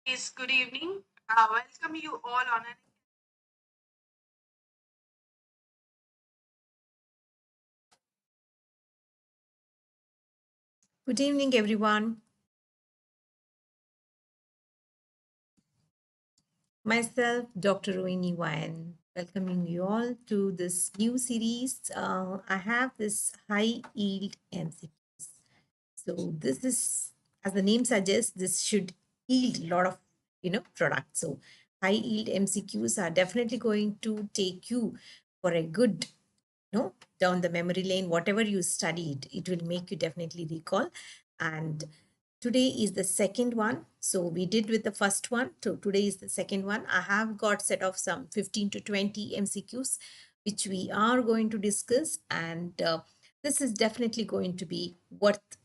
Yes, good evening. Welcome you all on an Good evening, everyone. Myself, Dr. Rohini, welcoming you all to this new series. I have this high yield MCQs. So this is, as the name suggests, this should yield a lot of products. So high yield MCQs are definitely going to take you for a good down the memory lane. Whatever you studied, it will make you definitely recall. And today is the second one. So we did with the first one. So today is the second one. I have got set of some 15 to 20 MCQs, which we are going to discuss. And this is definitely going to be worth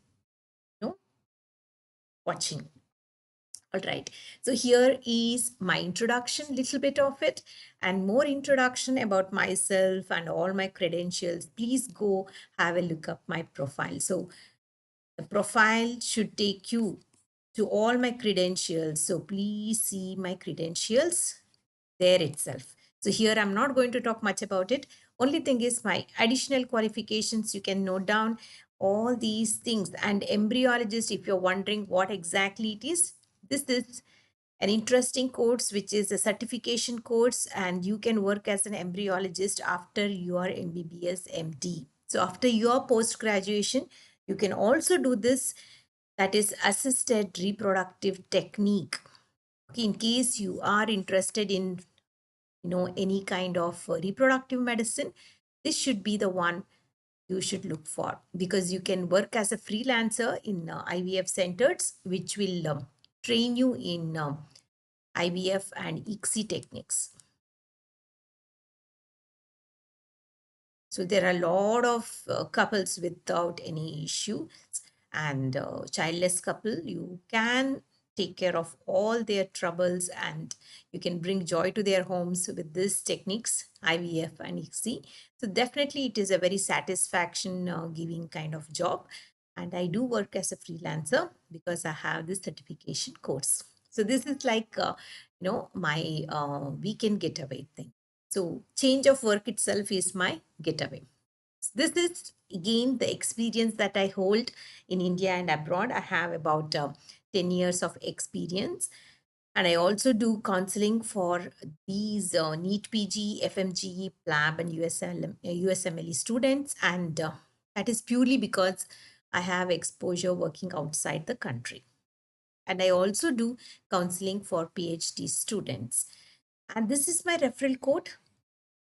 watching. All right. So here is my introduction, little bit of it, and more introduction about myself and all my credentials. Please go have a look up my profile. So the profile should take you to all my credentials. So please see my credentials there itself. So here I'm not going to talk much about it. Only thing is my additional qualifications. You can note down all these things. And embryologist, if you're wondering what exactly it is, this is an interesting course, which is a certification course, and you can work as an embryologist after your MBBS MD. So after your post graduation, you can also do this, that is assisted reproductive technique. Okay, in case you are interested in any kind of reproductive medicine, this should be the one you should look for, because you can work as a freelancer in IVF centers, which will train you in IVF and ICSI techniques. So there are a lot of couples without any issue, and childless couple, you can take care of all their troubles and you can bring joy to their homes with these techniques, IVF and ICSI. So definitely it is a very satisfaction giving kind of job. And I do work as a freelancer because I have this certification course. So this is like, my weekend getaway thing. So change of work itself is my getaway. This is again the experience that I hold in India and abroad. I have about 10 years of experience. And I also do counseling for these NEET PG, FMG, PLAB, and USMLE students. And that is purely because I have exposure working outside the country. And I also do counseling for PhD students. And this is my referral code.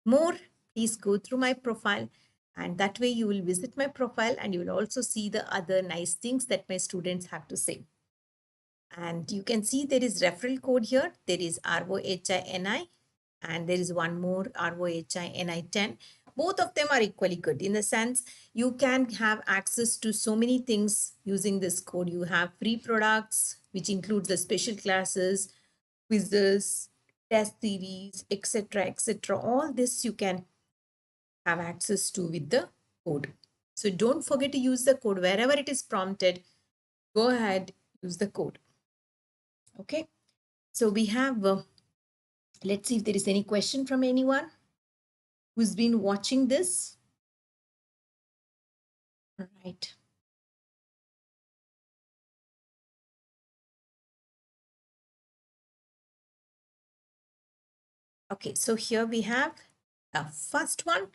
More, please go through my profile, and that way you will visit my profile and you will also see the other nice things that my students have to say. And you can see there is referral code here. There is ROHINI and there is one more ROHINI10. Both of them are equally good in the sense you can have access to so many things using this code. You have free products, which includes the special classes, quizzes, test series, etc., etc. All this you can have access to with the code. So don't forget to use the code wherever it is prompted. Go ahead, use the code. Okay. So we have, let's see if there is any question from anyone who's been watching this. All right. Okay, so here we have the first one.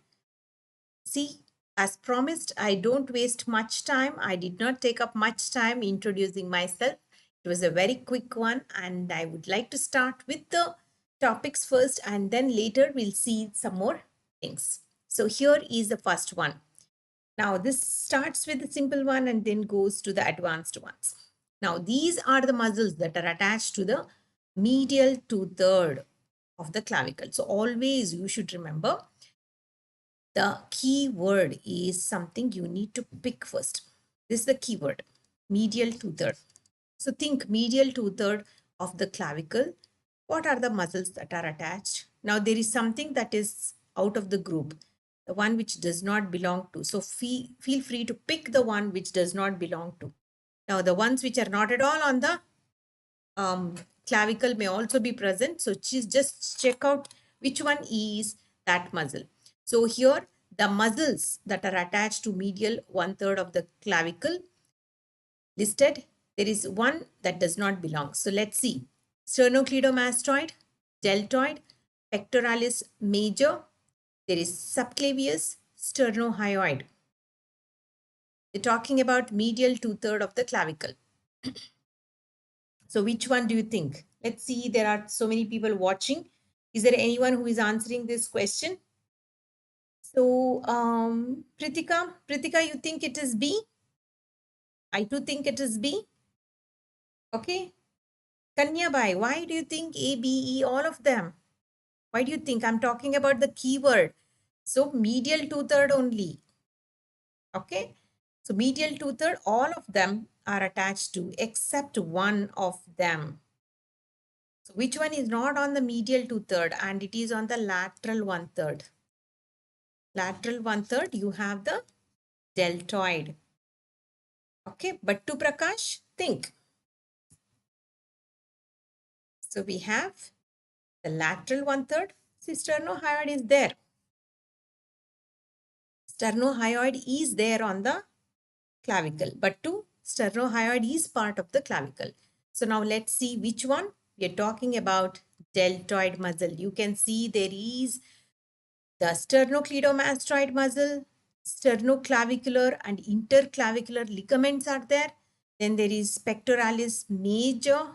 See, as promised, I don't waste much time. I did not take up much time introducing myself. It was a very quick one, and I would like to start with the topics first, and then later we'll see some more things. So here is the first one. Now, this starts with the simple one and then goes to the advanced ones. Now, these are the muscles that are attached to the medial two-third of the clavicle. So always you should remember the key word is something you need to pick first. This is the keyword, medial two-third. So think medial two-third of the clavicle. What are the muscles that are attached? Now there is something that is out of the group, the one which does not belong to. So feel free to pick the one which does not belong to. Now the ones which are not at all on the clavicle may also be present. So just check out which one is that muscle. So here the muscles that are attached to medial 1/3 of the clavicle listed, there is one that does not belong. So let's see. Sternocleidomastoid, deltoid, pectoralis major, there is subclavius, sternohyoid. They're talking about medial 2/3 of the clavicle. So which one do you think? Let's see, there are so many people watching. Is there anyone who is answering this question? So Pritika, you think it is B? I too think it is B. Okay. Kanya Bai, why do you think A, B, E, all of them? Why do you think? I'm talking about the keyword. So medial 2/3 only. Okay. So medial 2/3, all of them are attached to except one of them. So which one is not on the medial 2/3 and it is on the lateral 1/3? Lateral 1/3, you have the deltoid. Okay. But to Prakash, think. So we have the lateral 1/3. See, sternohyoid is there. Sternohyoid is there on the clavicle, but two, sternohyoid is part of the clavicle. So now let's see which one. We are talking about deltoid muscle. You can see there is the sternocleidomastoid muscle, sternoclavicular and interclavicular ligaments are there. Then there is pectoralis major.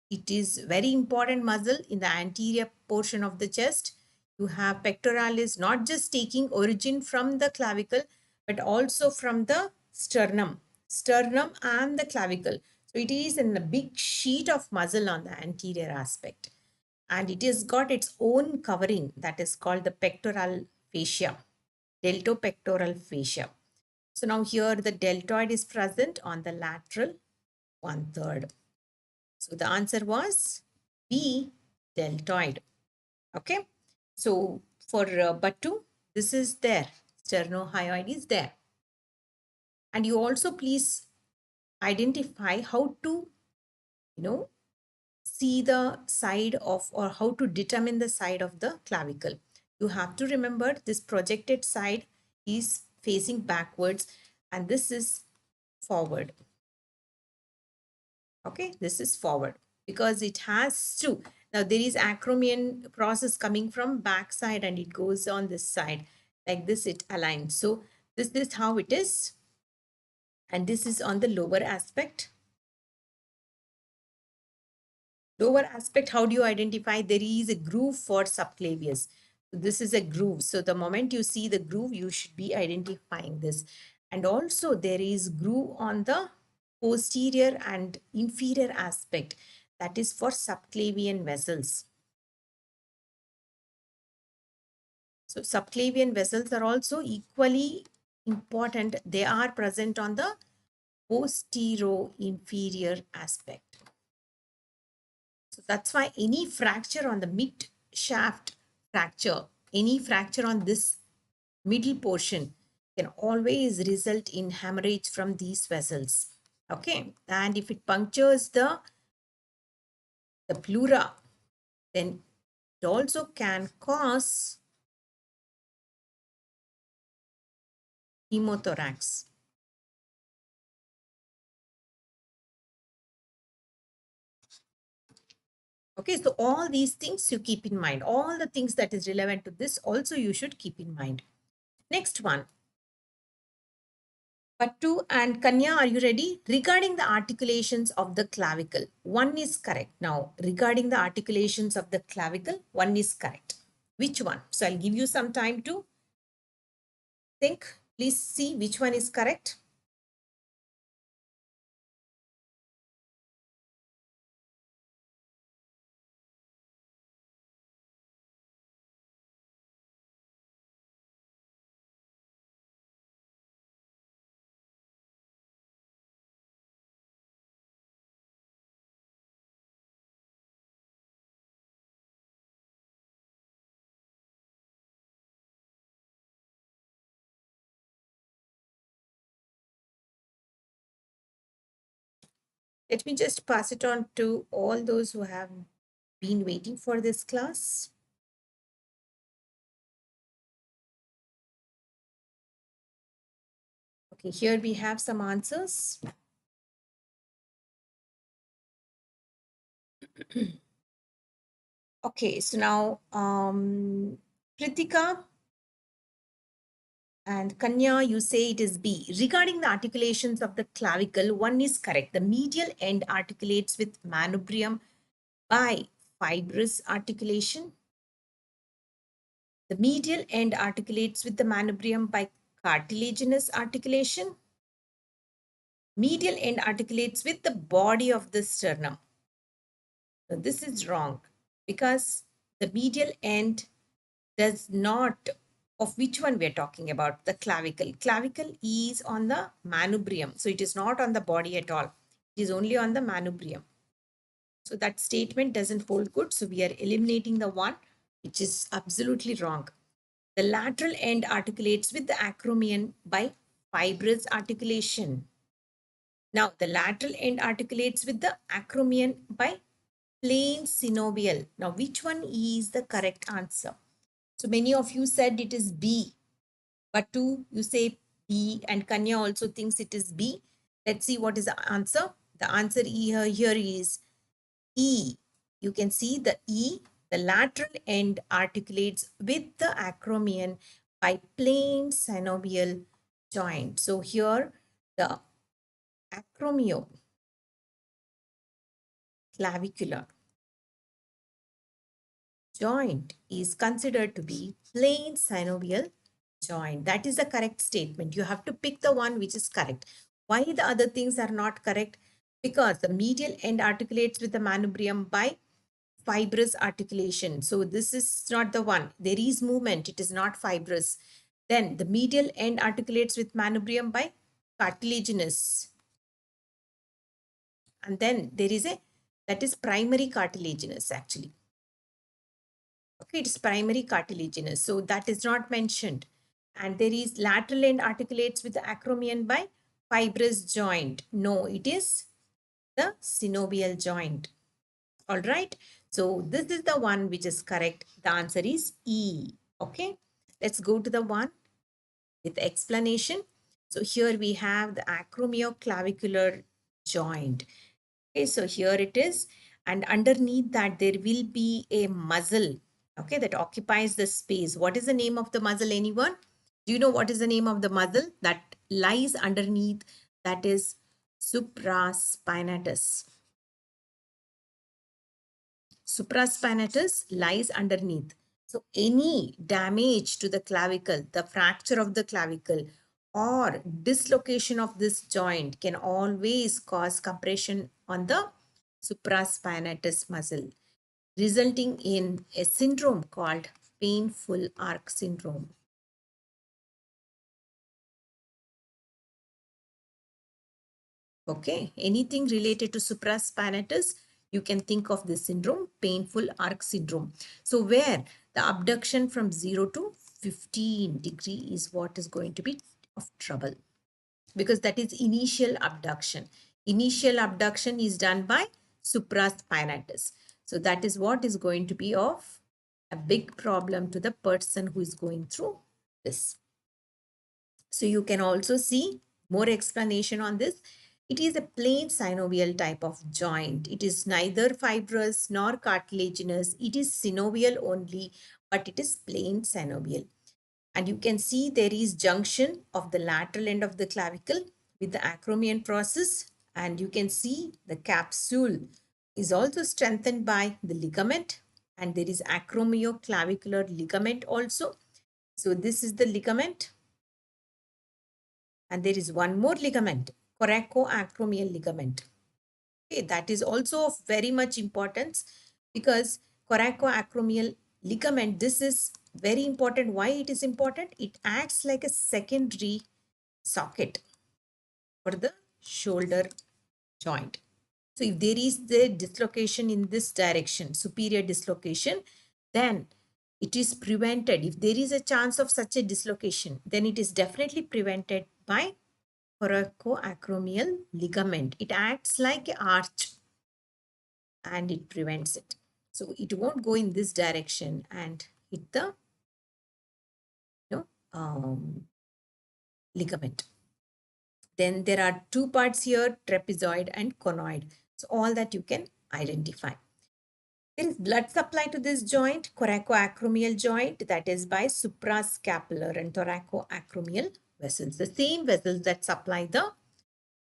It is very important muscle in the anterior portion of the chest. You have pectoralis not just taking origin from the clavicle, but also from the sternum and the clavicle. So it is in a big sheet of muscle on the anterior aspect. And it has got its own covering that is called the pectoral fascia, deltopectoral fascia. So now here the deltoid is present on the lateral 1/3. So the answer was B, deltoid. Okay. So for Batu, this is there. Sternohyoid is there. And you also please identify how to, see the side of or how to determine the side of the clavicle. You have to remember this projected side is facing backwards and this is forward. Okay, this is forward because it has to. Now there is acromion process coming from back side and it goes on this side. Like this it aligns. So this is how it is. And this is on the lower aspect. Lower aspect, how do you identify? There is a groove for subclavius. So this is a groove. So the moment you see the groove, you should be identifying this. And also there is groove on the posterior and inferior aspect. That is for subclavian vessels. So subclavian vessels are also equally important. They are present on the posterior-inferior aspect. So that's why any fracture on the mid shaft fracture, any fracture on this middle portion can always result in hemorrhage from these vessels. Okay. And if it punctures the pleura, then it also can cause pneumothorax. Okay, so all these things you keep in mind. All the things that is relevant to this also you should keep in mind. Next one. Pattu and Kanya, are you ready? Regarding the articulations of the clavicle, one is correct. Now, regarding the articulations of the clavicle, one is correct. Which one? So, I'll give you some time to think. Please see which one is correct. Let me just pass it on to all those who have been waiting for this class. Okay, here we have some answers. Okay, so now Kritika and Kanya, you say it is B. Regarding the articulations of the clavicle, one is correct. The medial end articulates with manubrium by fibrous articulation. The medial end articulates with the manubrium by cartilaginous articulation. Medial end articulates with the body of the sternum. So this is wrong because the medial end does not, of which one we are talking about, the clavicle. Clavicle is on the manubrium. So it is not on the body at all. It is only on the manubrium. So that statement doesn't hold good. So we are eliminating the one which is absolutely wrong. The lateral end articulates with the acromion by fibrous articulation. Now the lateral end articulates with the acromion by plain synovial. Now which one is the correct answer? So many of you said it is B, but two, you say B, and Kanya also thinks it is B. Let's see what is the answer. The answer here is E. You can see the E, the lateral end articulates with the acromion by plain synovial joint. So here the acromioclavicular joint is considered to be plain synovial joint. That is the correct statement. You have to pick the one which is correct. Why the other things are not correct? Because the medial end articulates with the manubrium by fibrous articulation. So this is not the one. There is movement. It is not fibrous. Then the medial end articulates with manubrium by cartilaginous. And then there is that is primary cartilaginous actually. Okay, it's primary cartilaginous. So that is not mentioned. And there is lateral end articulates with the acromion by fibrous joint. No, it is the synovial joint. All right. So this is the one which is correct. The answer is E. Okay. Let's go to the one with explanation. So here we have the acromioclavicular joint. Okay, so here it is. And underneath that, there will be a muscle, okay, that occupies the space. What is the name of the muscle, anyone? Do you know what is the name of the muscle that lies underneath? That is supraspinatus. Supraspinatus lies underneath. So any damage to the clavicle, the fracture of the clavicle or dislocation of this joint can always cause compression on the supraspinatus muscle, resulting in a syndrome called painful arc syndrome. Okay, anything related to supraspinatus, you can think of this syndrome, painful arc syndrome. So where the abduction from 0 to 15 degree is what is going to be of trouble, because that is initial abduction. Initial abduction is done by supraspinatus. So that is what is going to be of a big problem to the person who is going through this. So you can also see more explanation on this. It is a plain synovial type of joint. It is neither fibrous nor cartilaginous. It is synovial only, but it is plain synovial. And you can see there is junction of the lateral end of the clavicle with the acromion process. And you can see the capsule is also strengthened by the ligament. And there is acromioclavicular ligament also. So this is the ligament. And there is one more ligament, coracoacromial ligament. Okay, that is also of very much importance because coracoacromial ligament, this is very important. Why it is important? It acts like a secondary socket for the shoulder joint. So if there is the dislocation in this direction, superior dislocation, then it is prevented. If there is a chance of such a dislocation, then it is definitely prevented by coracoacromial ligament. It acts like an arch and it prevents it. So it won't go in this direction and hit the ligament. Then there are two parts here, trapezoid and conoid. So all that you can identify. There is blood supply to this joint, coracoacromial joint, that is by suprascapular and thoracoacromial vessels, the same vessels that supply the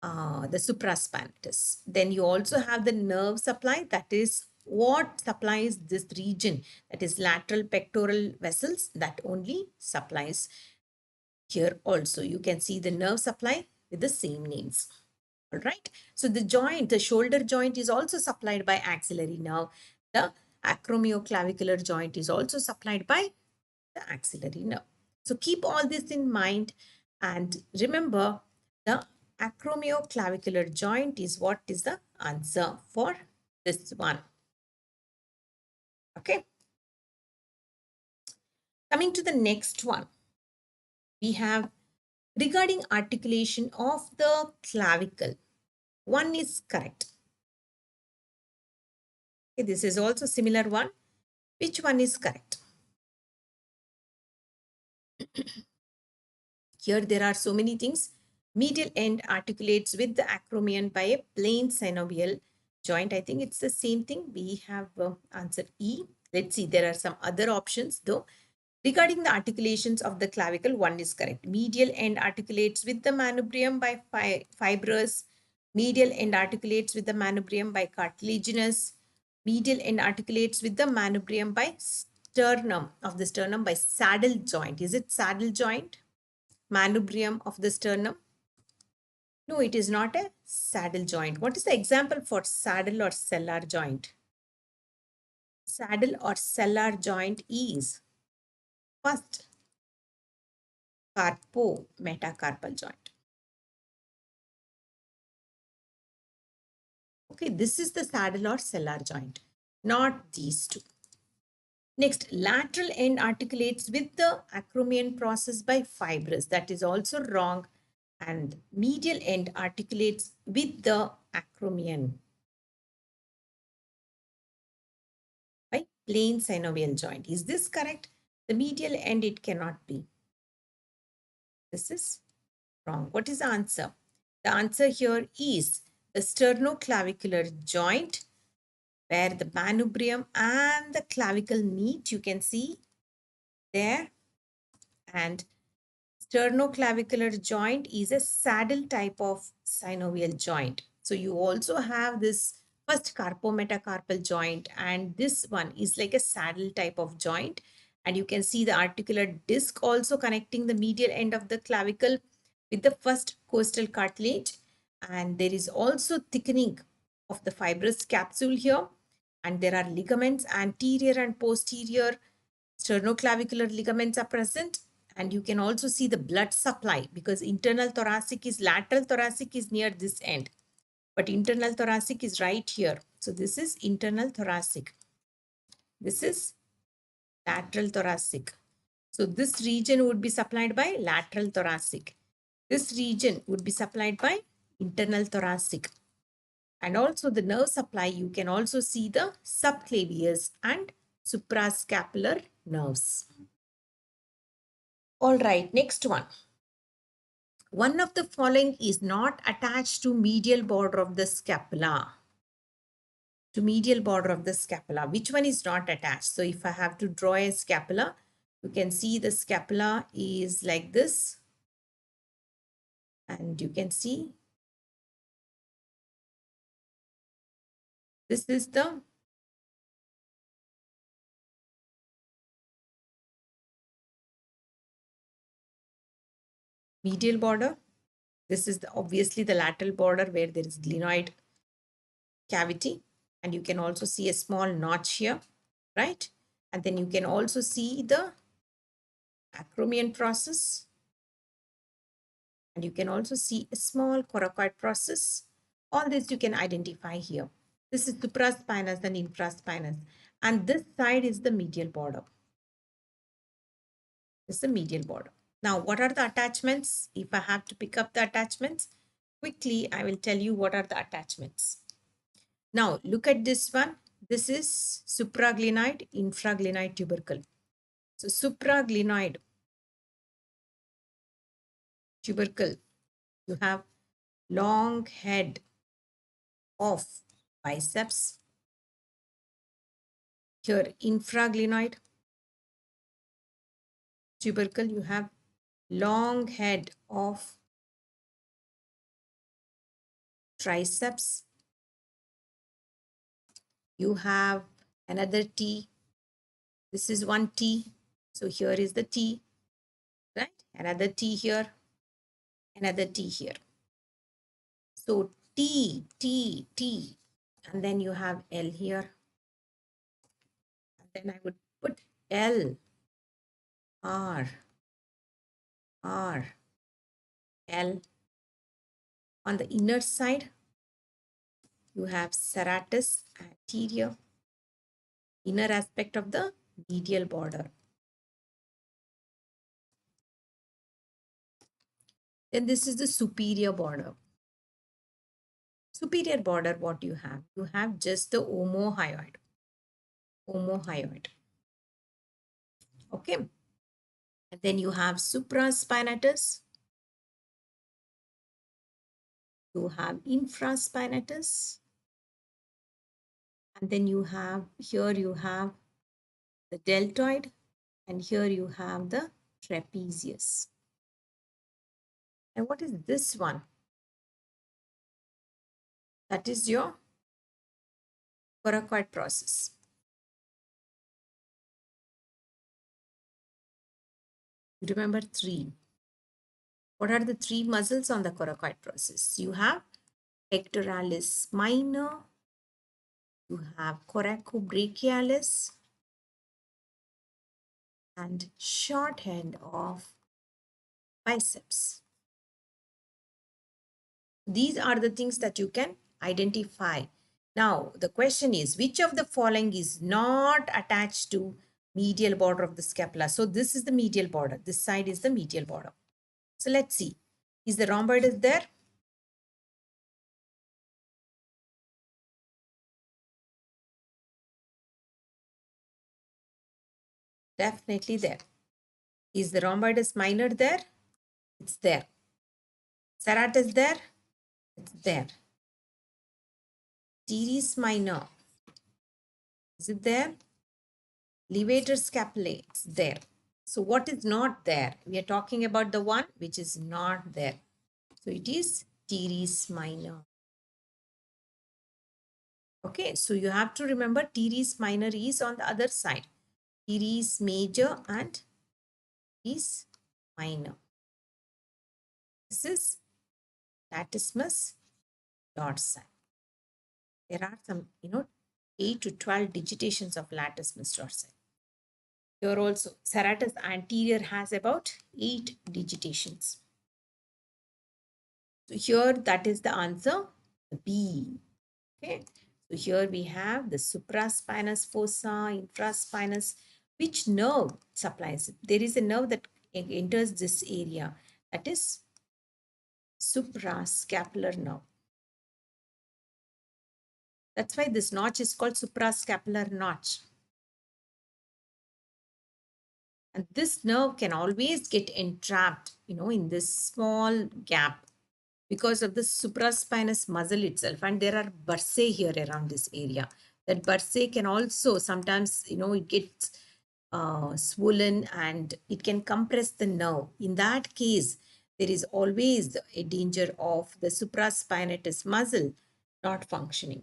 supraspinatus. Then you also have the nerve supply, that is what supplies this region, that is lateral pectoral vessels, that only supplies here also. You can see the nerve supply with the same names. All right. So the joint, the shoulder joint is also supplied by axillary nerve. The acromioclavicular joint is also supplied by the axillary nerve. So keep all this in mind and remember the acromioclavicular joint is what is the answer for this one. Okay. Coming to the next one, we have regarding articulation of the clavicle. One is correct. Okay, this is also similar one. Which one is correct? Here there are so many things. Medial end articulates with the acromion by a plain synovial joint. I think it's the same thing. We have answer E. Let's see, there are some other options though. Regarding the articulations of the clavicle, one is correct. Medial end articulates with the manubrium by fibrous. Medial end articulates with the manubrium by cartilaginous. Medial end articulates with the manubrium by sternum, of the sternum by saddle joint. Is it saddle joint? Manubrium of the sternum? No, it is not a saddle joint. What is the example for saddle or sellar joint? Saddle or sellar joint is first carpo-metacarpal joint. Okay, this is the saddle or sellar joint, not these two. Next, lateral end articulates with the acromion process by fibrous. That is also wrong. And medial end articulates with the acromion by plain synovial joint. Is this correct? The medial end, it cannot be. This is wrong. What is the answer? The answer here is the sternoclavicular joint where the manubrium and the clavicle meet. You can see there. And sternoclavicular joint is a saddle type of synovial joint. So you also have this first carpometacarpal joint, and this one is like a saddle type of joint. And you can see the articular disc also connecting the medial end of the clavicle with the first costal cartilage. And there is also thickening of the fibrous capsule here. And there are ligaments, anterior and posterior sternoclavicular ligaments are present. And you can also see the blood supply because internal thoracic is lateral thoracic is near this end, but internal thoracic is right here. So this is internal thoracic. This is lateral thoracic. So this region would be supplied by lateral thoracic. This region would be supplied by internal thoracic. And also the nerve supply, you can also see the subclavius and suprascapular nerves. All right, next one. One of the following is not attached to medial border of the scapula. To medial border of the scapula. Which one is not attached? So if I have to draw a scapula, you can see the scapula is like this. And you can see this is the medial border. This is obviously the lateral border where there is glenoid cavity. And you can also see a small notch here, right? And then you can also see the acromion process. And you can also see a small coracoid process. All this you can identify here. This is supraspinous and infraspinous. And this side is the medial border. This is the medial border. Now, what are the attachments? If I have to pick up the attachments, quickly, I will tell you what are the attachments. Now, look at this one. This is supraglenoid, infraglenoid tubercle. So, supraglenoid tubercle, you have long head of biceps. Here, infraglenoid tubercle, you have long head of triceps. You have another T. This is one T. So here is the T, right? Another T here, another T here. So T, T, T, and then you have L here. And then I would put L, R, R, L. On the inner side, you have serratus anterior, inner aspect of the medial border. Then this is the superior border. Superior border, what you have? You have just the omohyoid. Omohyoid. Okay. And then you have supraspinatus. You have infraspinatus. And then you have, here you have the deltoid. And here you have the trapezius. And what is this one? That is your coracoid process. Remember three. What are the three muscles on the coracoid process? You have pectoralis minor, you have coracobrachialis, and short end of biceps. These are the things that you can identify. Now, the question is, which of the following is not attached to medial border of the scapula? So this is the medial border. This side is the medial border. So let's see. Is the rhomboid there? Definitely there. Is the rhomboidus minor there? It's there. Serratus there? It's there. Teres minor. Is it there? Levator scapulae. It's there. So what is not there? We are talking about the one which is not there. So it is teres minor. Okay, so you have to remember teres minor is on the other side. Teres major and teres minor. This is latissimus dorsi. There are some, 8 to 12 digitations of latissimus dorsi. Here also, serratus anterior has about 8 digitations. So here, that is the answer, B. Okay. So here we have the supraspinous fossa, infraspinous. Which nerve supplies it? There is a nerve that enters this area. That is suprascapular nerve. That's why this notch is called suprascapular notch. And this nerve can always get entrapped, in this small gap because of the supraspinous muscle itself. And there are bursae here around this area. That bursae can also sometimes, it gets swollen and it can compress the nerve. In that case, there is always a danger of the supraspinatus muscle not functioning.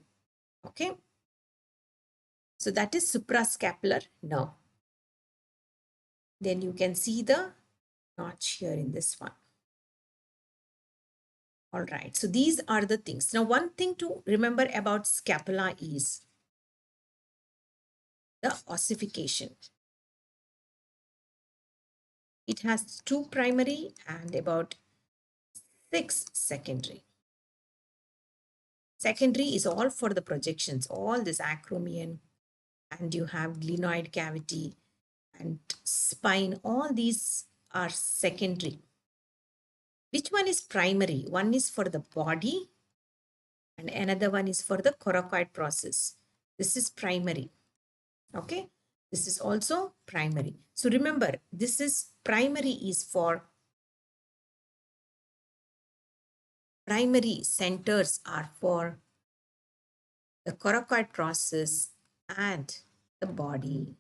Okay. So that is suprascapular nerve. Then you can see the notch here in this one. All right, so these are the things. Now, one thing to remember about scapula is the ossification. It has 2 primary and about 6 secondary. Secondary is all for the projections, all this acromion, and you have glenoid cavity and spine. All these are secondary. Which one is primary? One is for the body and another one is for the coracoid process. This is primary. Okay. This is also primary. So remember, this is primary is for primary centers are for the coracoid process and the body.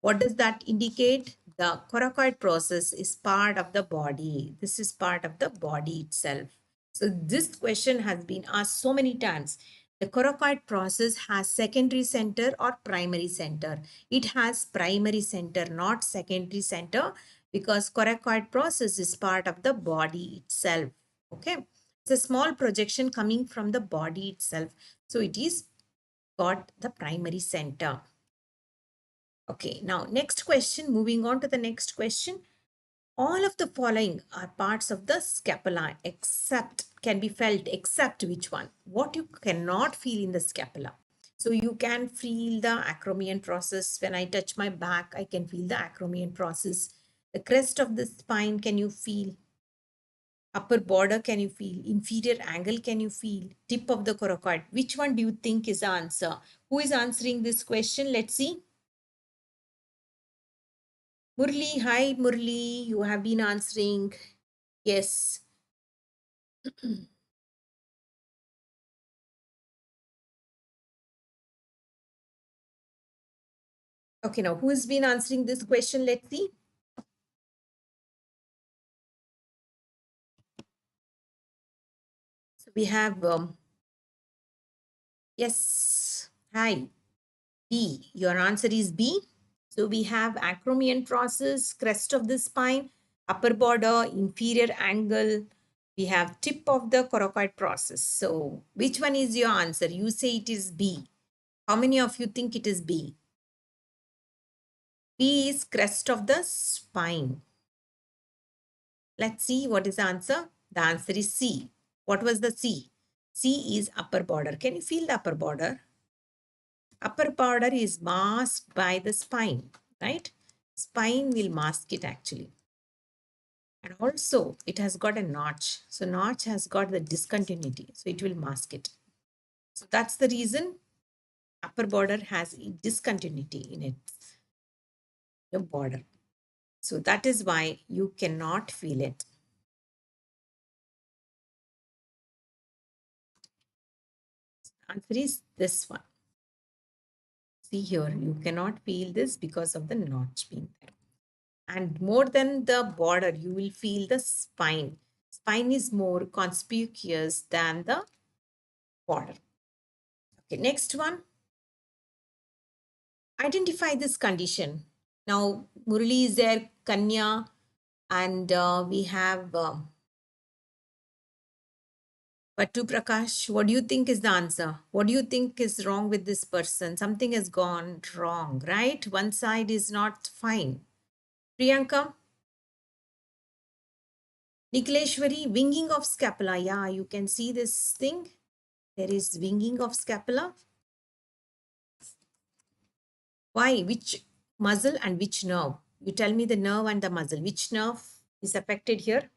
What does that indicate? The coracoid process is part of the body. This is part of the body itself. So this question has been asked so many times. The coracoid process has secondary center or primary center. It has primary center, not secondary center, because coracoid process is part of the body itself. Okay. It's a small projection coming from the body itself. So it is got the primary center. Okay, now next question, moving on to the next question. All of the following are parts of the scapula except, can be felt except which one? What you cannot feel in the scapula. So you can feel the acromion process. When I touch my back, I can feel the acromion process. The crest of the spine, can you feel? Upper border, can you feel? Inferior angle, can you feel? Tip of the coracoid. Which one do you think is the answer? Who is answering this question? Let's see. Murli, hi Murli, you have been answering. Yes. Okay, now who has been answering this question? Let's see. So we have, yes, hi, B. Your answer is B. So we have acromion process, crest of the spine, upper border, inferior angle. We have tip of the coracoid process. So which one is your answer? You say it is B. How many of you think it is B? B is crest of the spine. Let's see what is the answer. The answer is C. What was the C? C is upper border. Can you feel the upper border? Upper border is masked by the spine, right? Spine will mask it actually. And also it has got a notch. So notch has got the discontinuity. So it will mask it. So that's the reason upper border has a discontinuity in it, the border. So that is why you cannot feel it. Answer is this one. See here, you cannot feel this because of the notch being there. And more than the border, you will feel the spine. Spine is more conspicuous than the border. Okay, next one. Identify this condition. Now, Murali is there, Kanya, and we have Patu Prakash. What do you think is the answer? What do you think is wrong with this person? Something has gone wrong, right? One side is not fine. Priyanka? Nikuleshwari, winging of scapula. Yeah, you can see this thing. There is winging of scapula. Why? Which muscle and which nerve? You tell me the nerve and the muscle. Which nerve is affected here?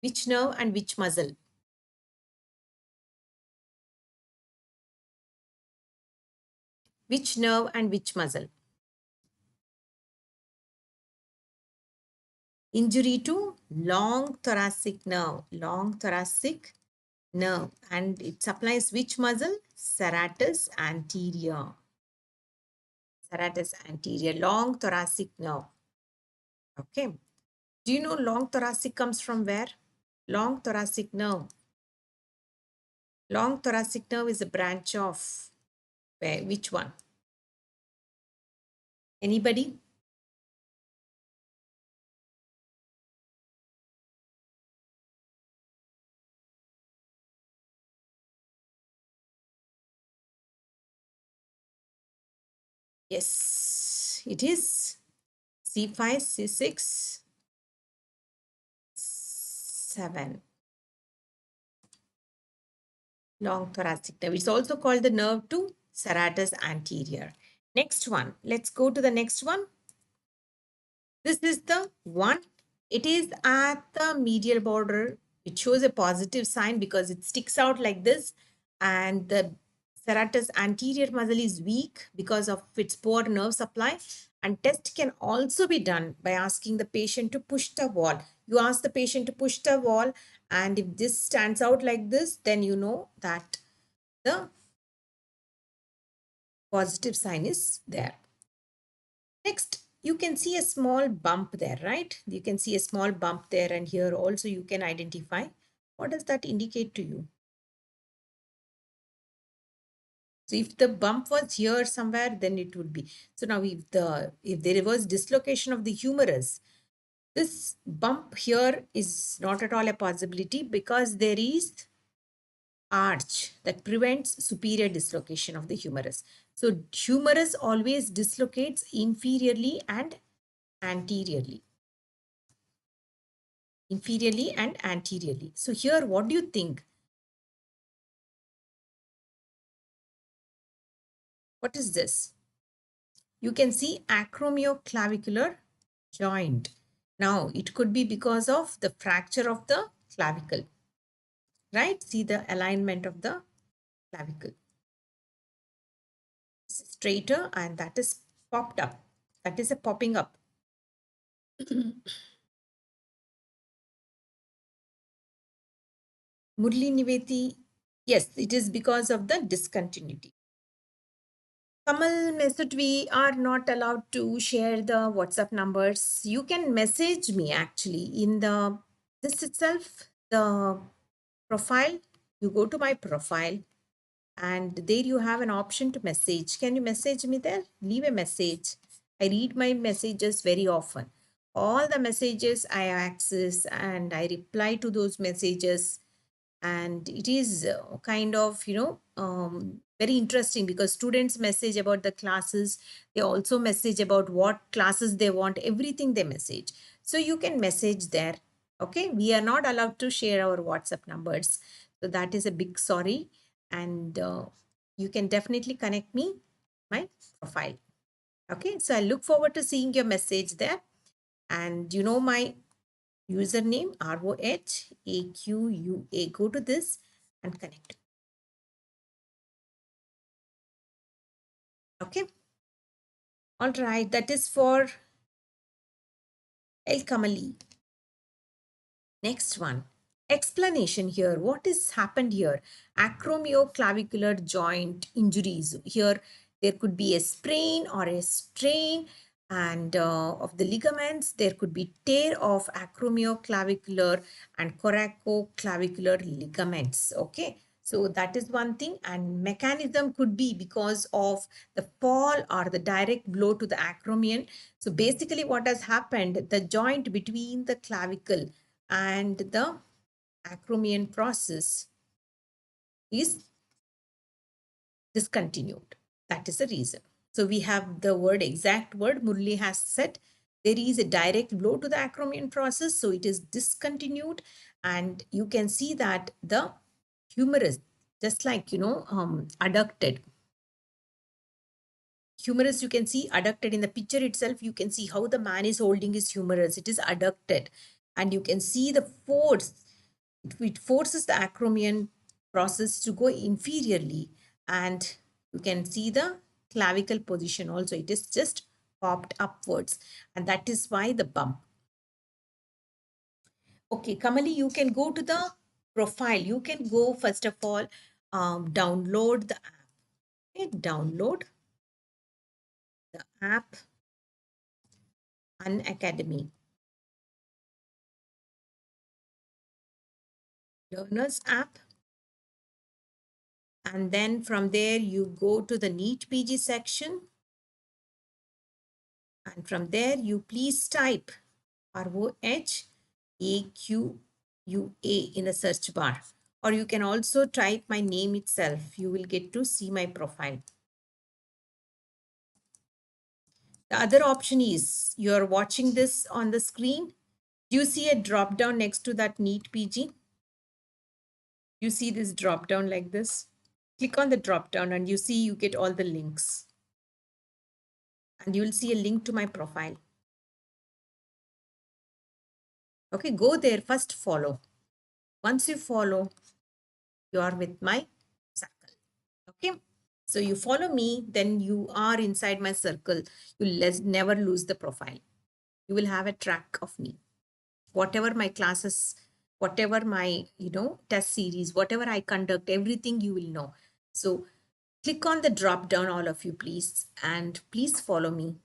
Which nerve and which muscle? Which nerve and which muscle? Injury to long thoracic nerve. Long thoracic nerve. And it supplies which muscle? Serratus anterior. Serratus anterior. Long thoracic nerve. Okay. Do you know long thoracic comes from where? Long thoracic nerve. Long thoracic nerve is a branch of where? Which one? Anybody? Yes, it is C5, C6, 7. Long thoracic nerve. It's also called the nerve to serratus anterior. Next one. Let's go to the next one. This is the one. It is at the medial border. It shows a positive sign because it sticks out like this. And the serratus anterior muscle is weak because of its poor nerve supply. And test can also be done by asking the patient to push the wall. You ask the patient to push the wall, and if this stands out like this, then you know that the positive sign is there. Next, you can see a small bump there, right? You can see a small bump there, and here also you can identify. What does that indicate to you? So if the bump was here somewhere, then it would be. So now if there was dislocation of the humerus, this bump here is not at all a possibility because there is arch that prevents superior dislocation of the humerus. So humerus always dislocates inferiorly and anteriorly. Inferiorly and anteriorly. So here, what do you think? What is this? You can see acromioclavicular joint. Now, it could be because of the fracture of the clavicle, right? See the alignment of the clavicle. Straighter, and that is popped up. That is a popping up. Murli Niveti, yes, it is because of the discontinuity. Kamal message, we are not allowed to share the WhatsApp numbers. You can message me actually in the this itself, the profile. You go to my profile and there you have an option to message. Can you message me there? Leave a message. I read my messages very often. All the messages I access and I reply to those messages, and it is kind of very interesting because students message about the classes. They also message about what classes they want, everything they message. So you can message there. Okay, we are not allowed to share our WhatsApp numbers, so that is a big sorry. And you can definitely connect me my profile. Okay, so I look forward to seeing your message there. And you know my username, ROHAQUA. Go to this and connect. Okay. All right. That is for El Kamali. Next one. Explanation here. What is happened here? Acromioclavicular joint injuries. Here, there could be a sprain or a strain and of the ligaments. There could be tear of acromioclavicular and coracoclavicular ligaments. Okay. So that is one thing, and mechanism could be because of the fall or the direct blow to the acromion. So basically what has happened, the joint between the clavicle and the acromion process is discontinued. That is the reason. So we have the word, exact word Murli has said. There is a direct blow to the acromion process, so it is discontinued, and you can see that the humerus, just like adducted. Humerus, you can see adducted in the picture itself. You can see how the man is holding his humerus. It is adducted, and you can see the force. It forces the acromion process to go inferiorly, and you can see the clavicle position also. It is just popped upwards, and that is why the bump. Okay, Kamali, you can go to the profile. You can go first of all, download the app. Okay, download the app Unacademy. Learners app, and then from there you go to the NEET PG section, and from there you please type ROHAQUA in the search bar, or you can also type my name itself. You will get to see my profile. The other option is you're watching this on the screen. Do you see a drop down next to that NEET PG? You see this drop down like this? Click on the drop down and you see you get all the links. And you will see a link to my profile. Okay, go there, first follow. Once you follow, you are with my circle. Okay, so you follow me, then you are inside my circle. You never lose the profile. You will have a track of me. Whatever my classes, whatever my test series, whatever I conduct, everything you will know. So click on the drop down, all of you, please, and please follow me.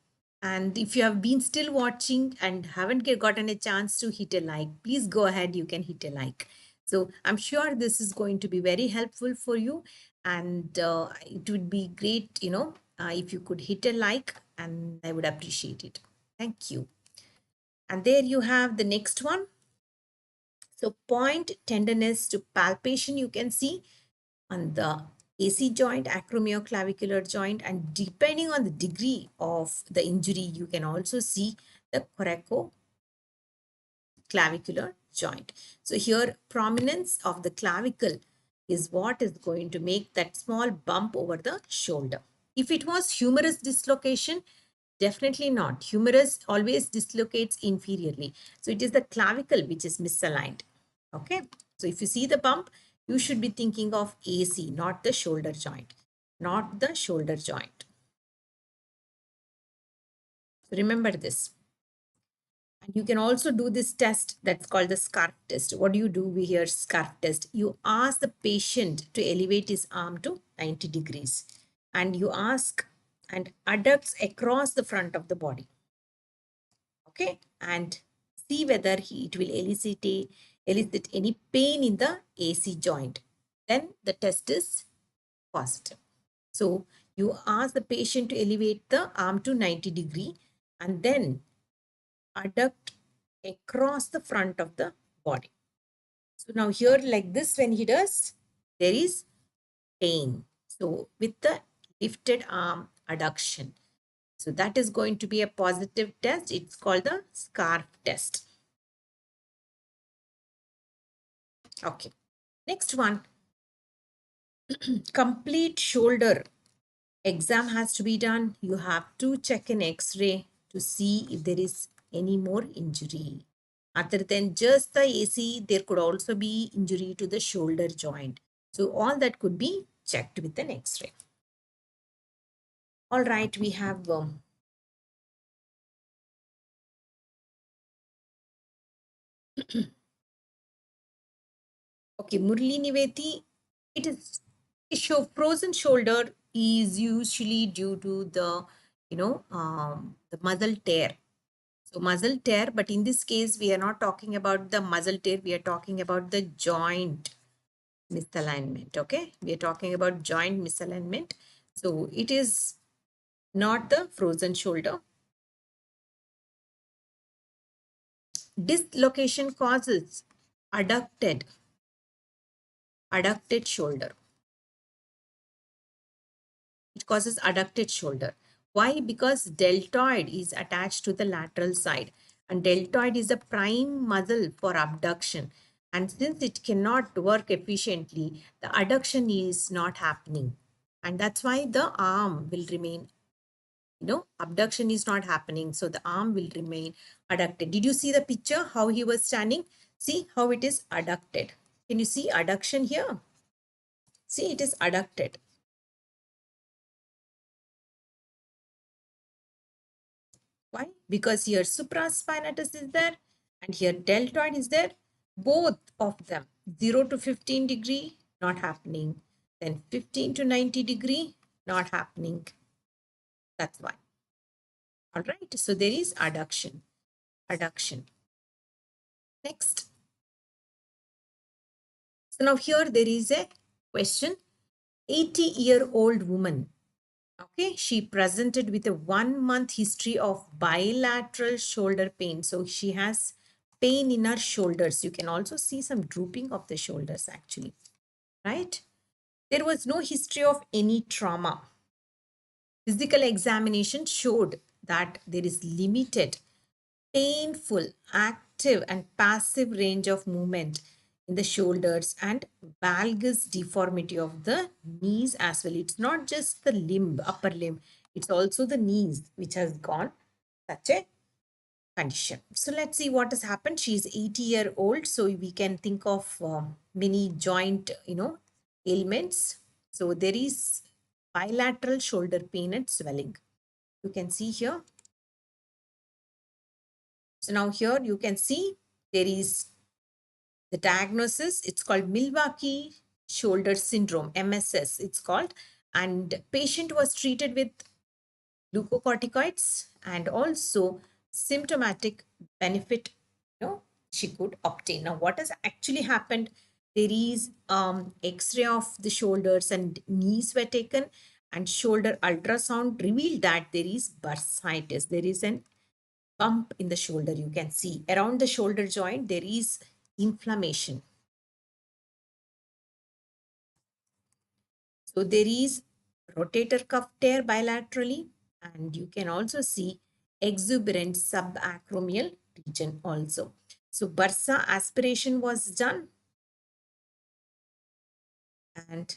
And if you have been still watching and haven't gotten a chance to hit a like, please go ahead, you can hit a like. So I'm sure this is going to be very helpful for you, and it would be great, if you could hit a like, and I would appreciate it. Thank you. And there you have the next one. So point tenderness to palpation, you can see on the AC joint, acromioclavicular joint, and depending on the degree of the injury, you can also see the coracoclavicular joint. So here, prominence of the clavicle is what is going to make that small bump over the shoulder. If it was humerus dislocation, definitely not. Humerus always dislocates inferiorly. So it is the clavicle which is misaligned. Okay. So if you see the bump, you should be thinking of AC, not the shoulder joint. Not the shoulder joint. So remember this. And you can also do this test that's called the scarf test. What do you do here? Scarf test. You ask the patient to elevate his arm to 90 degrees. And you ask and adducts across the front of the body. Okay, and see whether it will elicit any pain in the AC joint. Then the test is positive. So you ask the patient to elevate the arm to 90 degree and then adduct across the front of the body. So now here like this, when he does, there is pain. So with the lifted arm adduction. So that is going to be a positive test. It's called the scarf test. Okay. Next one, complete shoulder exam has to be done. You have to check an X-ray to see if there is any more injury. Other than just the AC, there could also be injury to the shoulder joint. So all that could be checked with an X-ray. All right, we have okay, Murli Niveti, it is frozen shoulder is usually due to the the muscle tear. So muscle tear, but in this case, we are not talking about the muscle tear. We are talking about the joint misalignment. Okay, we are talking about joint misalignment. So it is not the frozen shoulder. Dislocation causes adducted shoulder. It causes adducted shoulder. Why? Because deltoid is attached to the lateral side, and deltoid is a prime muscle for abduction. And since it cannot work efficiently, the adduction is not happening. And that's why the arm will remain, abduction is not happening. So the arm will remain adducted. Did you see the picture, how he was standing? See how it is adducted. Can you see adduction here? See, it is adducted. Why? Because here supraspinatus is there and here deltoid is there. Both of them, 0 to 15 degree, not happening. Then 15 to 90 degree, not happening. That's why. All right. So there is adduction. Adduction. Next. So now here there is a question. 80-year-old woman. Okay, she presented with a 1-month history of bilateral shoulder pain. So she has pain in her shoulders. You can also see some drooping of the shoulders actually, right? There was no history of any trauma. Physical examination showed that there is limited, painful, active and passive range of movement in the shoulders and valgus deformity of the knees as well. It's not just the limb, upper limb, it's also the knees which has gone such a condition. So let's see what has happened. She's 80-year-old. So we can think of many joint, ailments. So there is bilateral shoulder pain and swelling. You can see here. So now here you can see there is the diagnosis. It's called Milwaukee shoulder syndrome, MSS it's called. And patient was treated with glucocorticoids and also symptomatic benefit, she could obtain. Now what has actually happened, there is x-ray of the shoulders and knees were taken, and shoulder ultrasound revealed that there is bursitis. There is an bump in the shoulder. You can see around the shoulder joint there is inflammation. So there is rotator cuff tear bilaterally, and you can also see exuberant subacromial region also. So bursa aspiration was done, and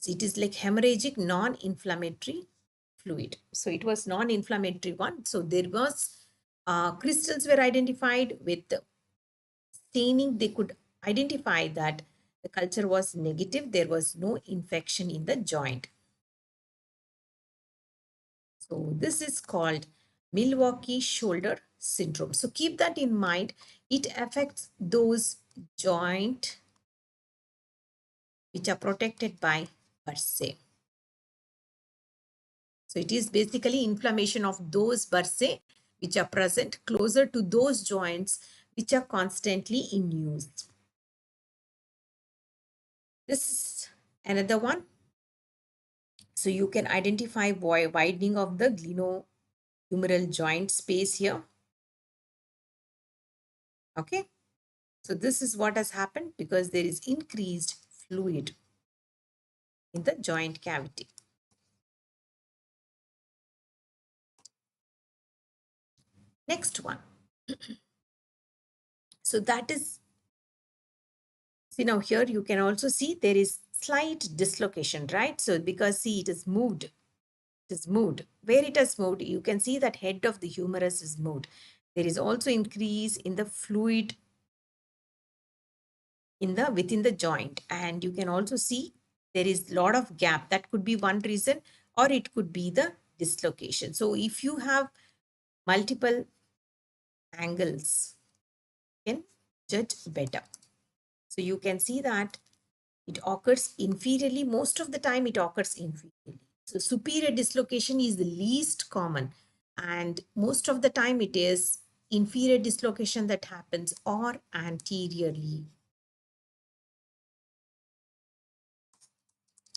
it is like hemorrhagic non-inflammatory fluid. So it was non-inflammatory one. So there was crystals were identified with staining. They could identify that the culture was negative. There was no infection in the joint. So this is called Milwaukee shoulder syndrome. So keep that in mind. It affects those joint which are protected by bursae. So it is basically inflammation of those bursae which are present closer to those joints which are constantly in use. This is another one. So you can identify widening of the glenohumeral joint space here. Okay. So this is what has happened because there is increased fluid in the joint cavity. Next one. So that is, see now here you can also see there is slight dislocation, right? So because see it is moved. It is moved. Where it has moved, you can see that head of the humerus is moved. There is also increase in the fluid within the joint, and you can also see there is a lot of gap. That could be one reason, or it could be the dislocation. So if you have multiple angles, you can judge better. So you can see that it occurs inferiorly. Most of the time it occurs inferiorly. So superior dislocation is the least common, and most of the time it is inferior dislocation that happens or anteriorly.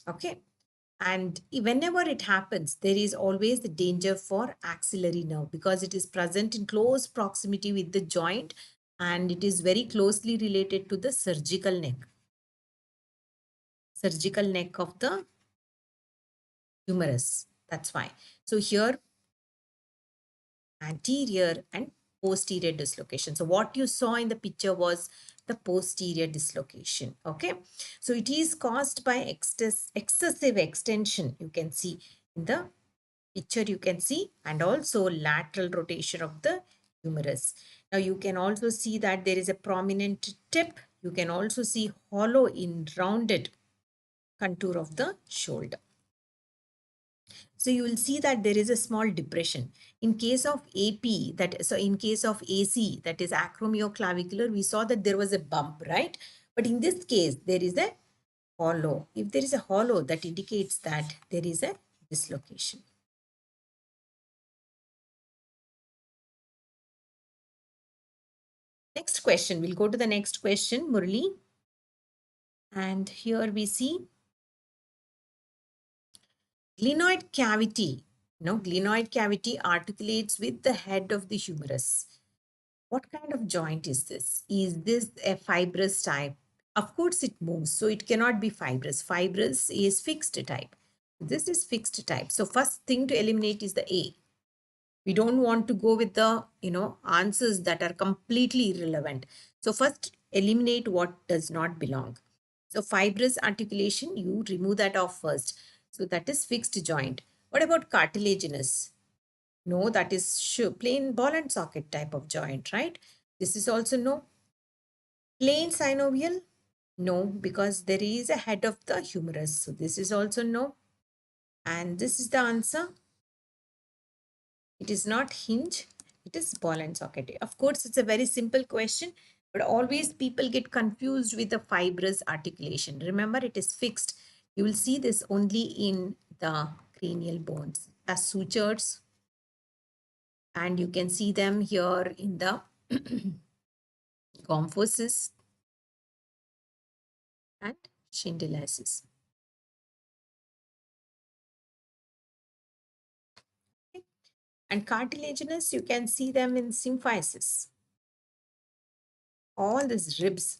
Okay. And whenever it happens, there is always the danger for axillary nerve because it is present in close proximity with the joint, and it is very closely related to the surgical neck of the humerus. That's why. So here anterior and posterior dislocation. So what you saw in the picture was the posterior dislocation. Okay. So it is caused by excessive extension. You can see in the picture, you can see, and also lateral rotation of the humerus. Now you can also see that there is a prominent tip. You can also see hollow in rounded contour of the shoulder. So you will see that there is a small depression. In case of AP, in case of AC, that is acromioclavicular, we saw that there was a bump, right? But in this case, there is a hollow. If there is a hollow, that indicates that there is a dislocation. Next question, we'll go to the next question, Murli. And here we see glenoid cavity. Glenoid cavity articulates with the head of the humerus. What kind of joint is this? Is this a fibrous type? Of course, it moves, so it cannot be fibrous. Fibrous is fixed type. This is fixed type. So first thing to eliminate is the A. We don't want to go with the, answers that are completely irrelevant. So first eliminate what does not belong. So fibrous articulation, you remove that off first. So that is fixed joint. What about cartilaginous? No, that is plain ball and socket type of joint, right? This is also no. Plain synovial? No, because there is a head of the humerus. So this is also no. And this is the answer. It is not hinge. It is ball and socket. Of course, it's a very simple question, but always people get confused with the fibrous articulation. Remember, it is fixed. You will see this only in the cranial bones as sutures, and you can see them here in the comphosis and shindylisis. Okay. And cartilaginous, you can see them in symphysis. All these ribs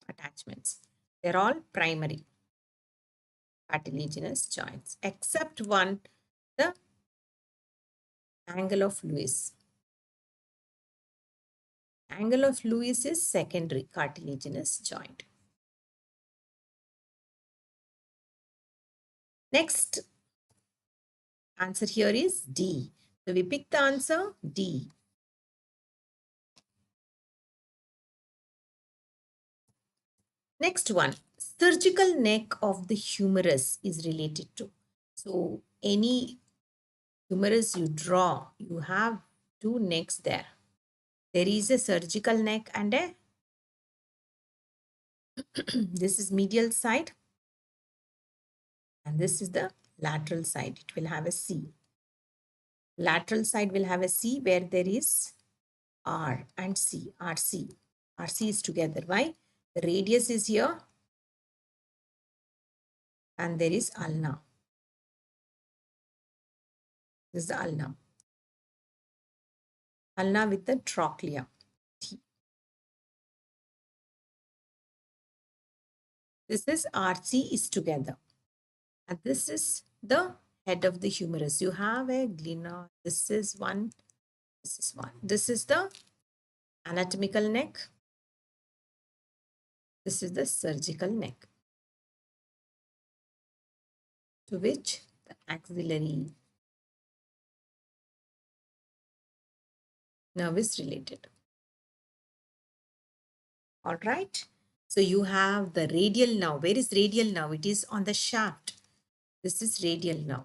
attachments, they're all primary cartilaginous joints, except one, the angle of Lewis. Angle of Lewis is secondary cartilaginous joint. Next answer here is D. So we pick the answer D. Next one, surgical neck of the humerus is related to. So any humerus you draw, you have two necks there. There is a surgical neck and a this is medial side and this is the lateral side. It will have a C. Lateral side will have a C where there is R and C, RC. RC is together. Why? The radius is here and there is ulna. This is the ulna. Ulna with the trochlea. T. This is RC is together. And this is the head of the humerus. You have a glenohumeral. This is one. This is one. This is the anatomical neck. This is the surgical neck, to which the axillary nerve is related. All right. So you have the radial nerve. Where is radial nerve? It is on the shaft. This is radial nerve.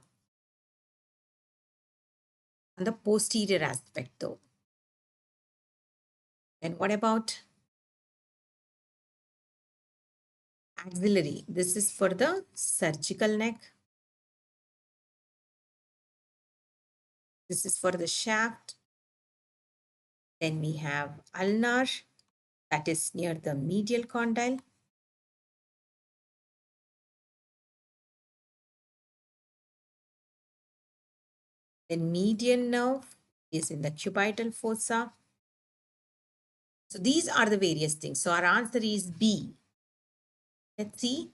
On the posterior aspect though. And what about axillary? This is for the surgical neck. This is for the shaft. Then we have ulnar, that is near the medial condyle. Then median nerve is in the cubital fossa. So these are the various things. So our answer is B. Let's see.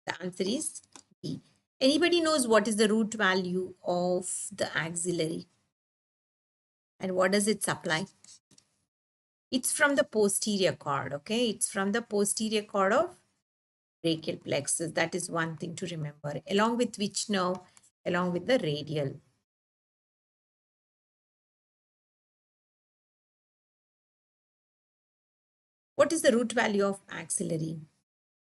The answer is B. Anybody knows what is the root value of the axillary? And what does it supply? It's from the posterior cord, okay? It's from the posterior cord of brachial plexus. That is one thing to remember. Along with which nerve? Along with the radial. What is the root value of axillary?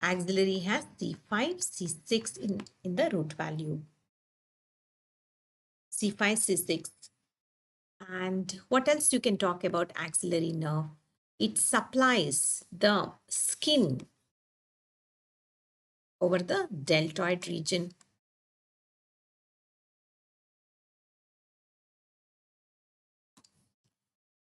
Axillary has C5, C6 in the root value. C5, C6. And what else you can talk about axillary nerve? It supplies the skin over the deltoid region.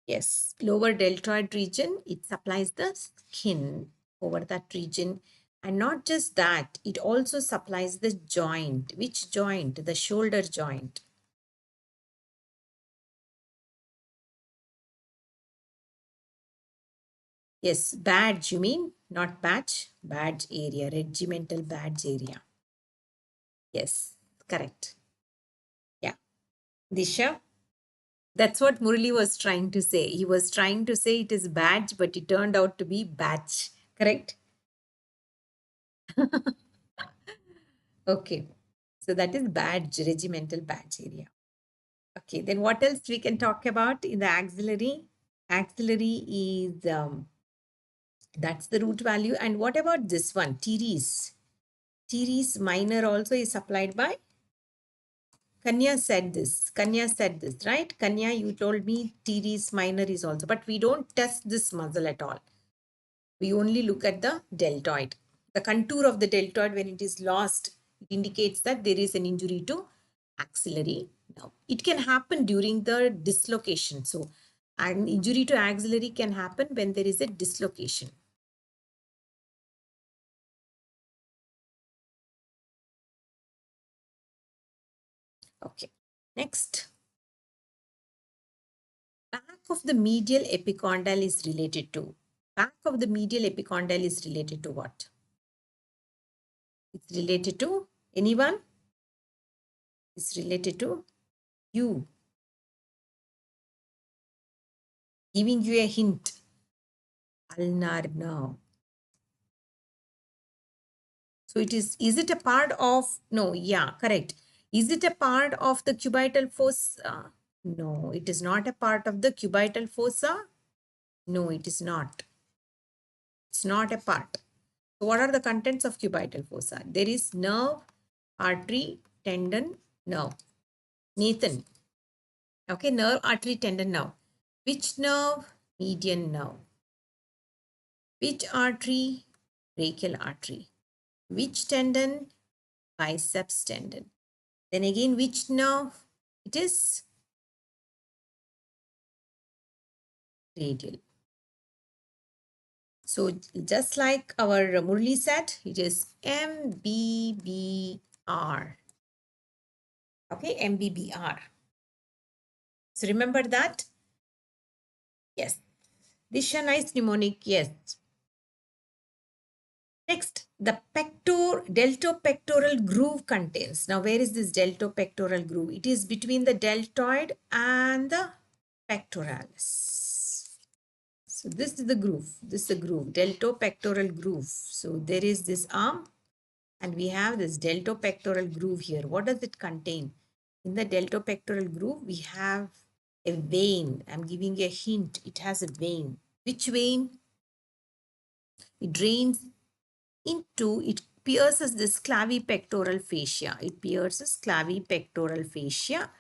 Yes, lower deltoid region, it supplies the skin over that region. And not just that, it also supplies the joint. Which joint? The shoulder joint. Yes, badge, you mean? Not badge, badge area, regimental badge area. Yes, correct. Yeah. Disha? That's what Murali was trying to say. He was trying to say it is badge, but it turned out to be batch. Correct? Okay. So that is badge, regimental badge area. Okay, then what else we can talk about in the axillary? Axillary is, that's the root value. And what about this one, teres? Teres minor also is supplied by, Kanya said this. Kanya said this, right? Kanya, you told me teres minor is also, but we don't test this muscle at all. We only look at the deltoid. The contour of the deltoid, when it is lost, it indicates that there is an injury to axillary nerve. It can happen during the dislocation. So, an injury to axillary can happen when there is a dislocation. Okay. Next. Back of the medial epicondyle is related to. Back of the medial epicondyle is related to what? It's related to anyone? It's related to you. Giving you a hint. Ulnar nerve. So is it a part of, no, yeah, correct. Is it a part of the cubital fossa? No, it is not a part of the cubital fossa. No, it is not. It's not a part. So what are the contents of cubital fossa? There is nerve, artery, tendon, nerve. Nathan. Okay, nerve, artery, tendon, nerve. Which nerve? Median nerve. Which artery? Brachial artery. Which tendon? Biceps tendon. Then again, which nerve? It is radial. So just like our Murli said, it is MBBR. Okay, MBBR. So remember that? Yes. Disha, nice mnemonic. Yes. Next, the deltopectoral groove contains. Now, where is this deltopectoral groove? It is between the deltoid and the pectoralis. So this is the groove. This is the groove, deltopectoral groove. So there is this arm and we have this deltopectoral groove here. What does it contain? In the deltopectoral groove, we have a vein. I'm giving you a hint. It has a vein. Which vein? It drains into, it pierces this clavipectoral fascia. It pierces clavipectoral fascia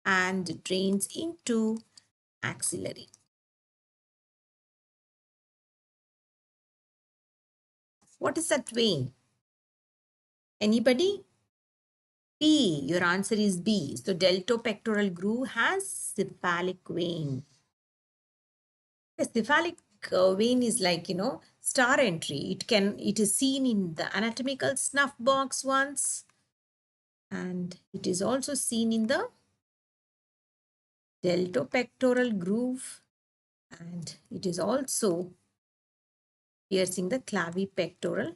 and drains into axillary. What is that vein? Anybody? B. Your answer is B. So deltopectoral groove has cephalic vein. The cephalic vein is like, star entry. It is seen in the anatomical snuff box once. And it is also seen in the deltopectoral groove. And it is also piercing the clavipectoral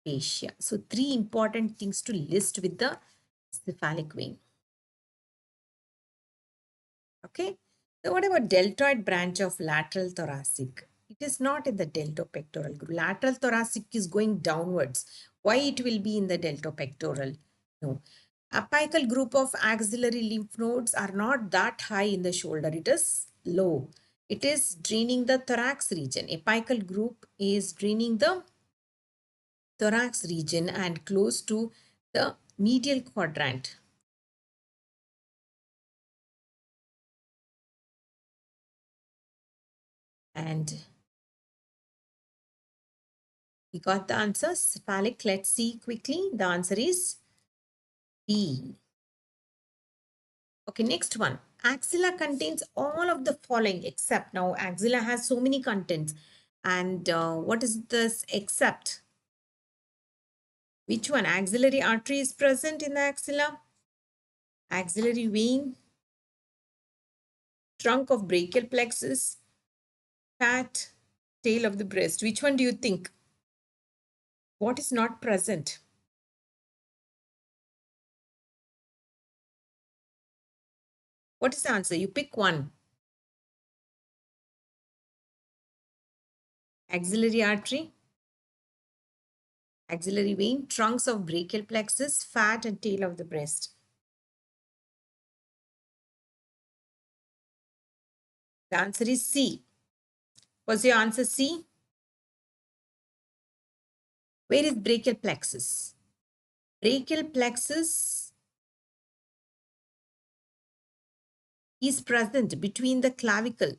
fascia. So three important things to list with the cephalic vein. Okay. So what about deltoid branch of lateral thoracic? It is not in the deltopectoral groove. Lateral thoracic is going downwards. Why it will be in the deltopectoral? No. Apical group of axillary lymph nodes are not that high in the shoulder. It is low. It is draining the thorax region. Apical group is draining the thorax region and close to the medial quadrant. And we got the answer, cephalic. Let's see quickly. The answer is B. Okay, next one. Axilla contains all of the following except. Now, axilla has so many contents. And what is this except? Which one? Axillary artery is present in the axilla. Axillary vein. Trunk of brachial plexus. Fat. Tail of the breast. Which one do you think? What is not present? What is the answer? You pick one. Axillary artery, axillary vein, trunks of brachial plexus, fat and tail of the breast. The answer is C. Was your answer C? Where is brachial plexus? Brachial plexus is present between the clavicle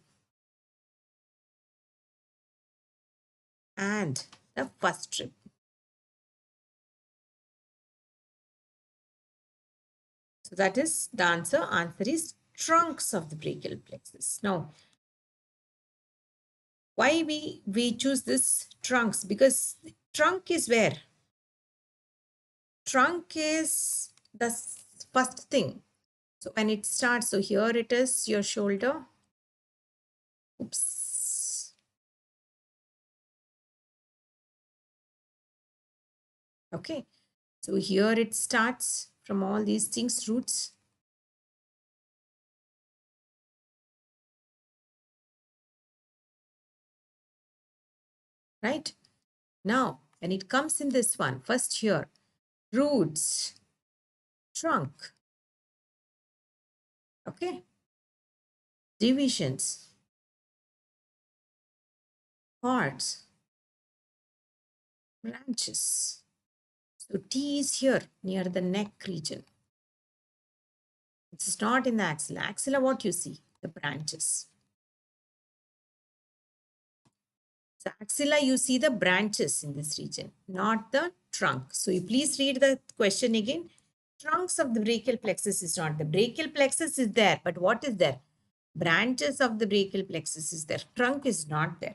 and the first rib. So that is the answer. Answer is trunks of the brachial plexus. Now, why we choose this trunks? Because trunk is where? Trunk is the first thing. So when it starts, so here it is your shoulder. Oops. Okay. So here it starts from all these things, roots. Right? Now, when it comes in this one, first here, roots, trunk. Okay. Divisions, parts, branches. So T is here near the neck region. It's not in the axilla. Axilla, what you see? The branches. So axilla, you see the branches in this region, not the trunk. So you please read the question again. Trunks of the brachial plexus is not. The brachial plexus is there, but what is there? Branches of the brachial plexus is there. Trunk is not there.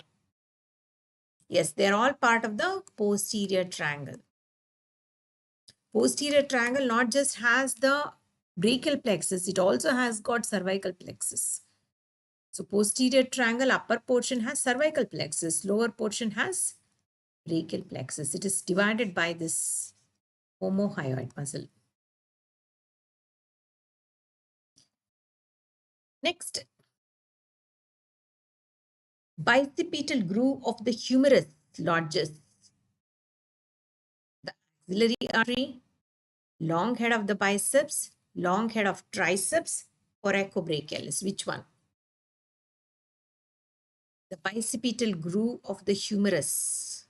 Yes, they're all part of the posterior triangle. Posterior triangle not just has the brachial plexus, it also has got cervical plexus. So posterior triangle upper portion has cervical plexus, lower portion has brachial plexus. It is divided by this omohyoid muscle. Next, bicipital groove of the humerus lodges the axillary artery, long head of the biceps, long head of triceps, coracobrachialis. Which one? The bicipital groove of the humerus.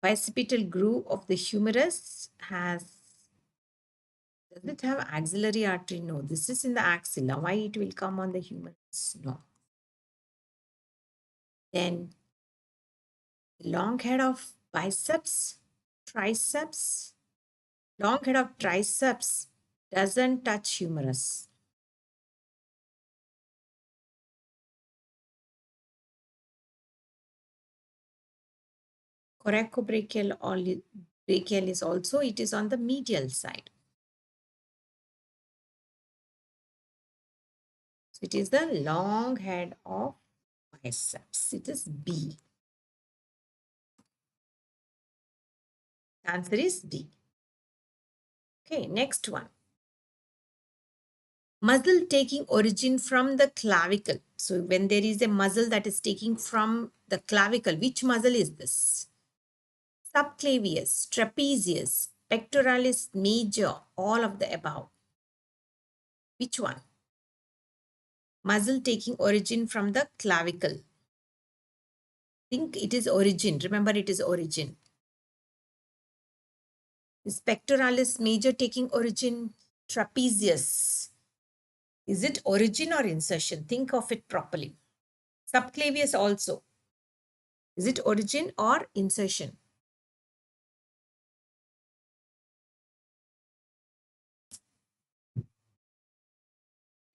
Bicipital groove of the humerus has, does it have axillary artery? No, this is in the axilla. Why it will come on the humerus? No. Then long head of biceps, triceps, long head of triceps doesn't touch humerus. Coracobrachial is also, it is on the medial side. So it is the long head of biceps. It is B. Answer is B. Okay, next one. Muscle taking origin from the clavicle. So when there is a muscle that is taking from the clavicle, which muscle is this? Subclavius, trapezius, pectoralis major, all of the above. Which one? Muscle taking origin from the clavicle. Think it is origin. Remember, it is origin. Is pectoralis major taking origin? Trapezius. Is it origin or insertion? Think of it properly. Subclavius also. Is it origin or insertion?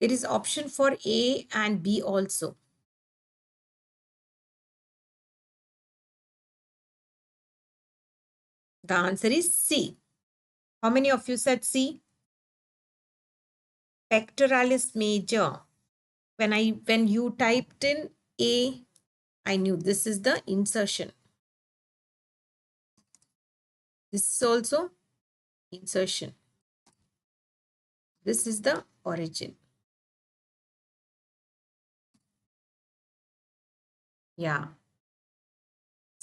There is option for A and B also. The answer is C. How many of you said C? Pectoralis major. When you typed in A, I knew this is the insertion. This is also insertion. This is the origin. Yeah.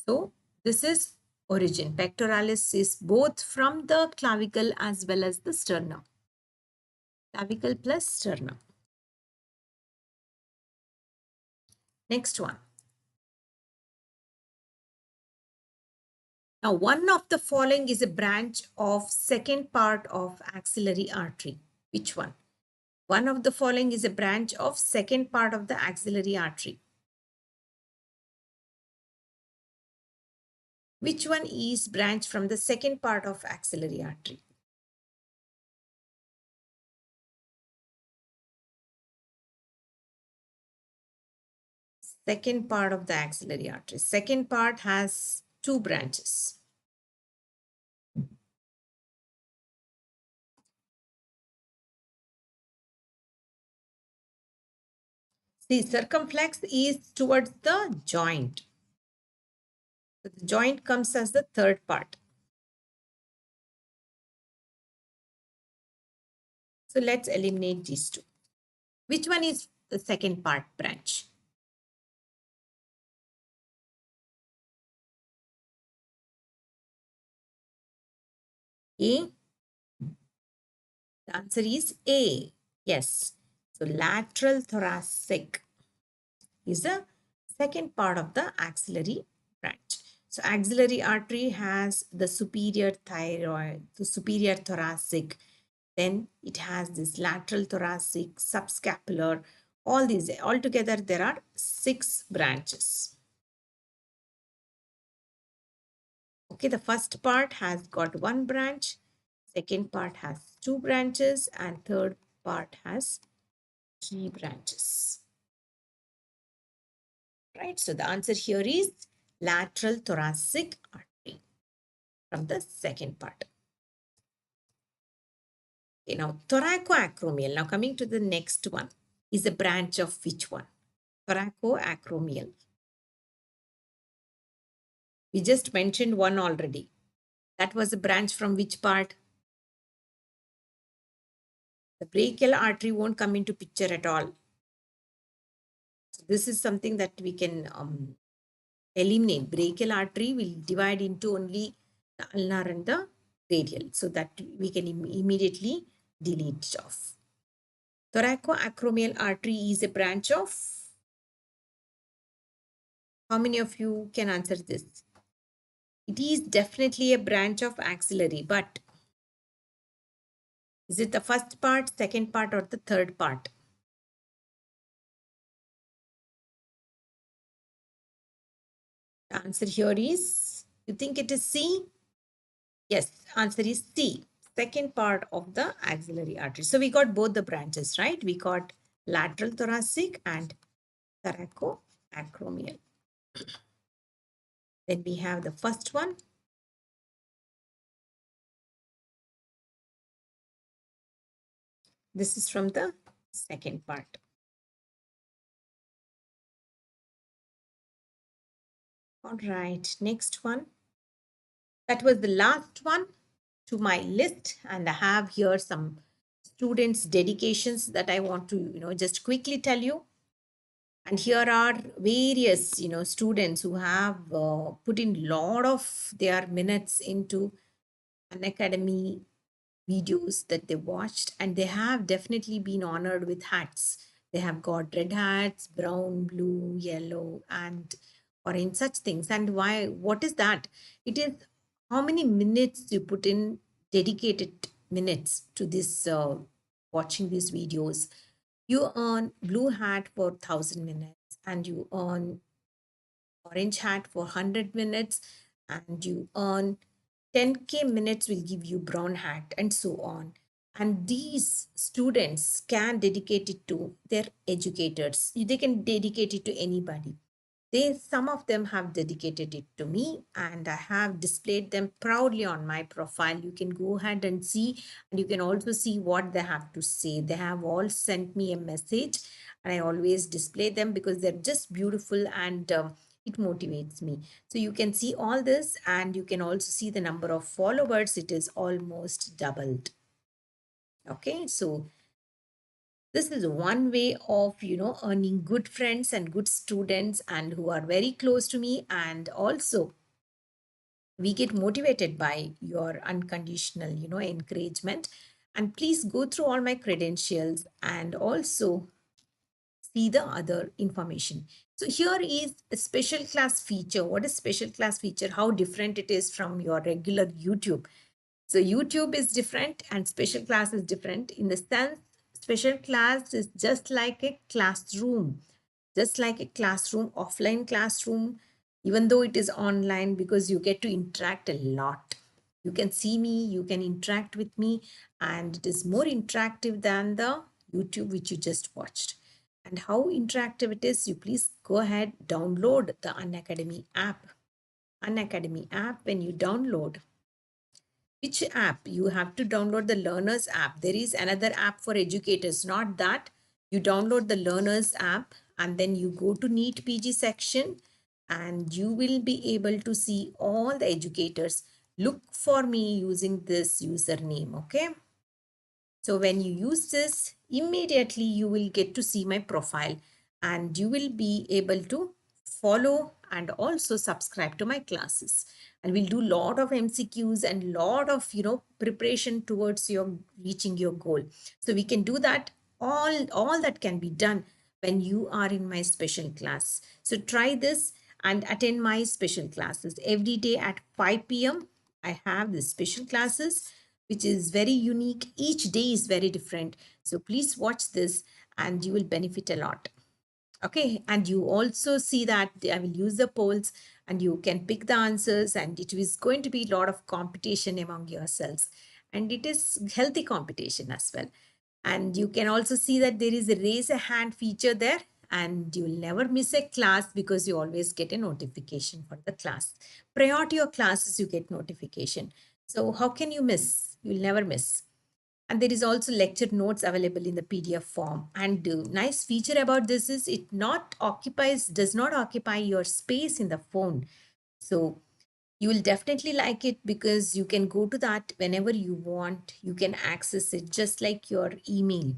So this is origin. Pectoralis is both from the clavicle as well as the sternum. Clavicle plus sternum. Next one. Now, one of the following is a branch of second part of axillary artery. Which one? One of the following is a branch of second part of the axillary artery. Which one is branch from the second part of axillary artery? Second part of the axillary artery. Second part has two branches. See, circumflex is towards the joint. So the joint comes as the third part. So let's eliminate these two. Which one is the second part branch? A? The answer is A. Yes. So lateral thoracic is the second part of the axillary branch. So axillary artery has the superior thyroid, the superior thoracic. Then it has this lateral thoracic, subscapular, all these. Altogether, there are 6 branches. Okay, the first part has got 1 branch, second part has 2 branches, and third part has 3 branches. Right, so the answer here is lateral thoracic artery from the second part. Okay, now thoracoacromial. Now coming to the next one is a branch of which one? Thoracoacromial. We just mentioned one already. That was a branch from which part? The brachial artery won't come into picture at all. So this is something that we can eliminate. Brachial artery will divide into only the ulnar and the radial, so that we can immediately delete it off. Thoracoacromial artery is a branch of, how many of you can answer this? It is definitely a branch of axillary, but is it the first part, second part, or the third part? The answer here is, you think it is C? Yes, answer is C, second part of the axillary artery. So we got both the branches, right? We got lateral thoracic and thoracoacromial. Then we have the first one. This is from the second part. All right, next one. That was the last one to my list, and I have here some students' dedications that I want to, just quickly tell you. And here are various, students who have put in a lot of their minutes into Unacademy videos that they watched, and they have definitely been honored with hats. They have got red hats, brown, blue, yellow, and orange, such things. And why? What is that? It is how many minutes you put in, dedicated minutes to this watching these videos. You earn blue hat for 1,000 minutes, and you earn orange hat for 100 minutes, and you earn 10K minutes will give you brown hat, and so on. And these students can dedicate it to their educators. They can dedicate it to anybody. Some of them have dedicated it to me, and I have displayed them proudly on my profile. You can go ahead and see, and you can also see what they have to say. They have all sent me a message, and I always display them because they're just beautiful, and it motivates me. So you can see all this, and you can also see the number of followers. It is almost doubled. Okay, so this is one way of earning good friends and good students, and who are very close to me, and also We get motivated by your unconditional, encouragement. And please go through all my credentials and also see the other information. So here is a special class feature. What is special class feature? How different it is from your regular YouTube. So YouTube is different and special class is different in the sense special class is just like a classroom, offline classroom, even though it is online, because you get to interact a lot. You can see me, you can interact with me, and it is more interactive than the YouTube which you just watched. And how interactive it is, you please go ahead, download the Unacademy app. Unacademy app, when you download, which app? You have to download the Learners app. There is another app for educators, not that. You download the Learners app and then you go to NEET PG section and you will be able to see all the educators. Look for me using this username, okay? So when you use this, immediately you will get to see my profile and you will be able to follow and also subscribe to my classes. And we'll do a lot of MCQs and lot of, preparation towards your reaching your goal. So we can do that. All that can be done when you are in my special class. So try this and attend my special classes every day at 5 p.m. I have the special classes which is very unique. Each day is very different. So please watch this and you will benefit a lot. Okay, and you also see that I will use the polls and you can pick the answers, and it is going to be a lot of competition among yourselves. And it is healthy competition as well. And you can also see that there is a raise a hand feature there, and you will never miss a class because you always get a notification for the class. Prior to your classes, you get notification. So how can you miss? You'll never miss. And there is also lecture notes available in the PDF form. And nice feature about this is it does not occupy your space in the phone. So you will definitely like it because you can go to that whenever you want. You can access it just like your email,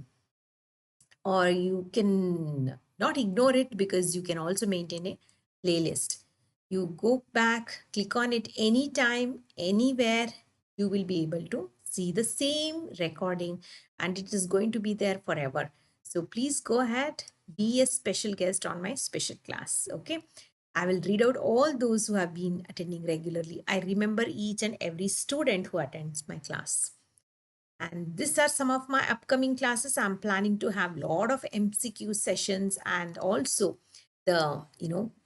or you can not ignore it because you can also maintain a playlist. You go back, click on it anytime, anywhere, you will be able to see the same recording and it is going to be there forever. So please go ahead, be a special guest on my special class. Okay. I will read out all those who have been attending regularly. I remember each and every student who attends my class. And these are some of my upcoming classes. I'm planning to have a lot of MCQ sessions and also the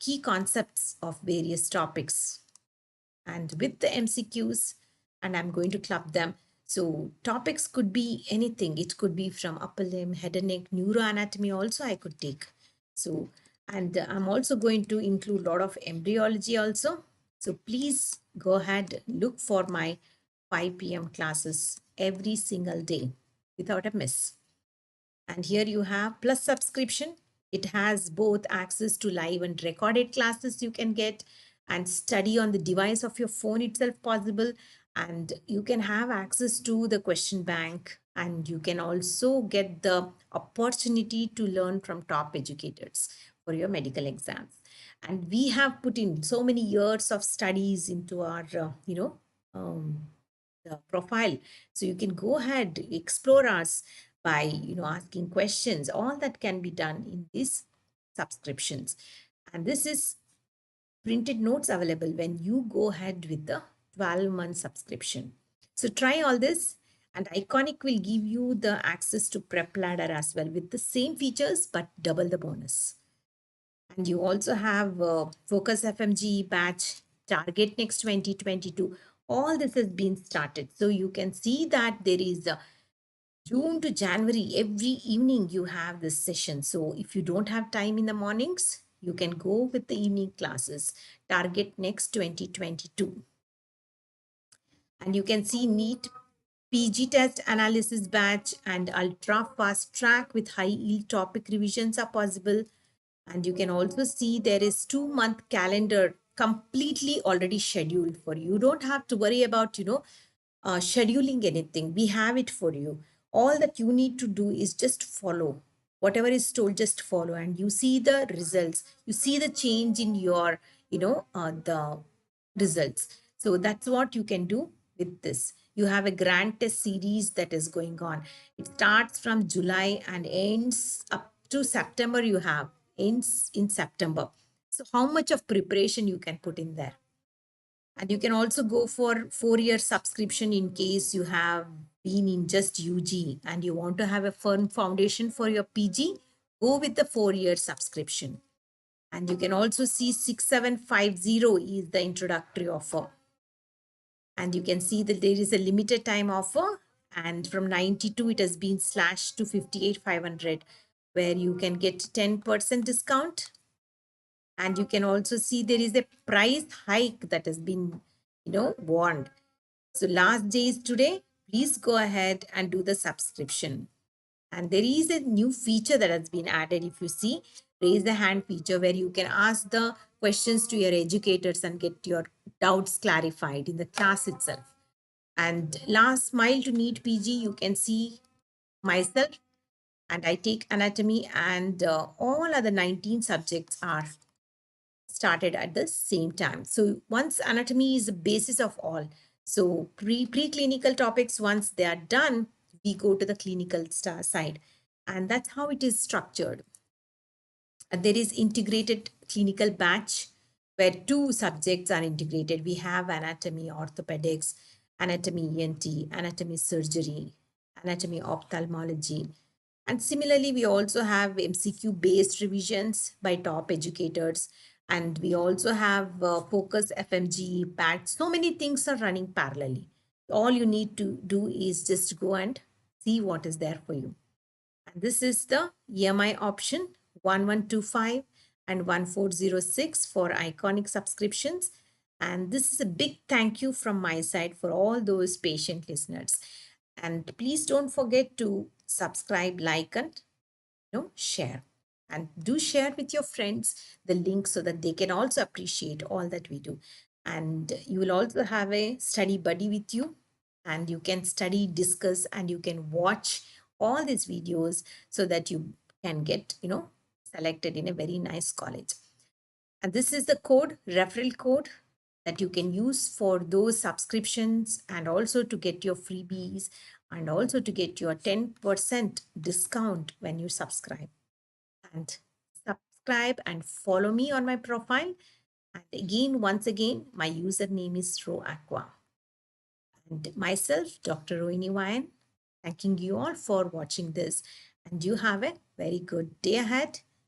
key concepts of various topics. And with the MCQs, and I'm going to club them. So topics could be anything. It could be from upper limb, head and neck, neuroanatomy also I could take. So, and I'm also going to include a lot of embryology also. So please go ahead, look for my 5 p.m. classes every single day without a miss. And here you have plus subscription. It has both access to live and recorded classes you can get, and study on the device of your phone itself possible. And you can have access to the question bank, and you can also get the opportunity to learn from top educators for your medical exams. And we have put in so many years of studies into our, um, the profile. So you can go ahead, explore us by asking questions. All that can be done in these subscriptions. And this is printed notes available when you go ahead with the 12-month subscription. So try all this, and Iconic will give you the access to PrepLadder as well with the same features but double the bonus. And you also have Focus FMG batch, Target Next 2022. All this has been started. So you can see that there is a June to January, every evening you have this session. So if you don't have time in the mornings, you can go with the evening classes. Target Next 2022. And you can see NEET PG test analysis batch and ultra fast track with high yield topic revisions are possible. And you can also see there is 2-month calendar completely already scheduled for you. You don't have to worry about, scheduling anything. We have it for you. All that you need to do is just follow. Whatever is told, just follow. And you see the results. You see the change in your, the results. So that's what you can do with this. You have a grand test series that is going on. It starts from July and ends up to September. You have ends in September. So how much of preparation you can put in there? And you can also go for 4-year subscription in case you have been in just UG and you want to have a firm foundation for your PG. Go with the 4-year subscription. And you can also see 6750 is the introductory offer. And you can see that there is a limited time offer, and from 92 it has been slashed to 58,500, where you can get 10% discount. And you can also see there is a price hike that has been warned. So last day is today. Please go ahead and do the subscription. And there is a new feature that has been added. If you see, raise the hand feature, where you can ask the questions to your educators and get your doubts clarified in the class itself. And last mile to NEET PG, you can see myself, and I take anatomy, and all other 19 subjects are started at the same time. So once anatomy is the basis of all. So preclinical topics, once they are done, we go to the clinical side. And that's how it is structured. There is integrated clinical batch where 2 subjects are integrated. We have anatomy, orthopedics, anatomy ENT, anatomy surgery, anatomy ophthalmology. And similarly, we also have MCQ based revisions by top educators. And we also have focus FMG, PAT. So many things are running parallelly. All you need to do is just go and see what is there for you. And this is the EMI option 1125 and 1406 for iconic subscriptions. And this is a big thank you from my side for all those patient listeners. And please don't forget to subscribe, like, and share. And do share with your friends the link so that they can also appreciate all that we do. And you will also have a study buddy with you, and you can study, discuss, and you can watch all these videos so that you can get selected in a very nice college. And this is the code, referral code, that you can use for those subscriptions, and also to get your freebies, and also to get your 10% discount when you subscribe. And subscribe and follow me on my profile. And again, once again, my username is RoAqua. And myself, Dr. Rohini, thanking you all for watching this. And you have a very good day ahead.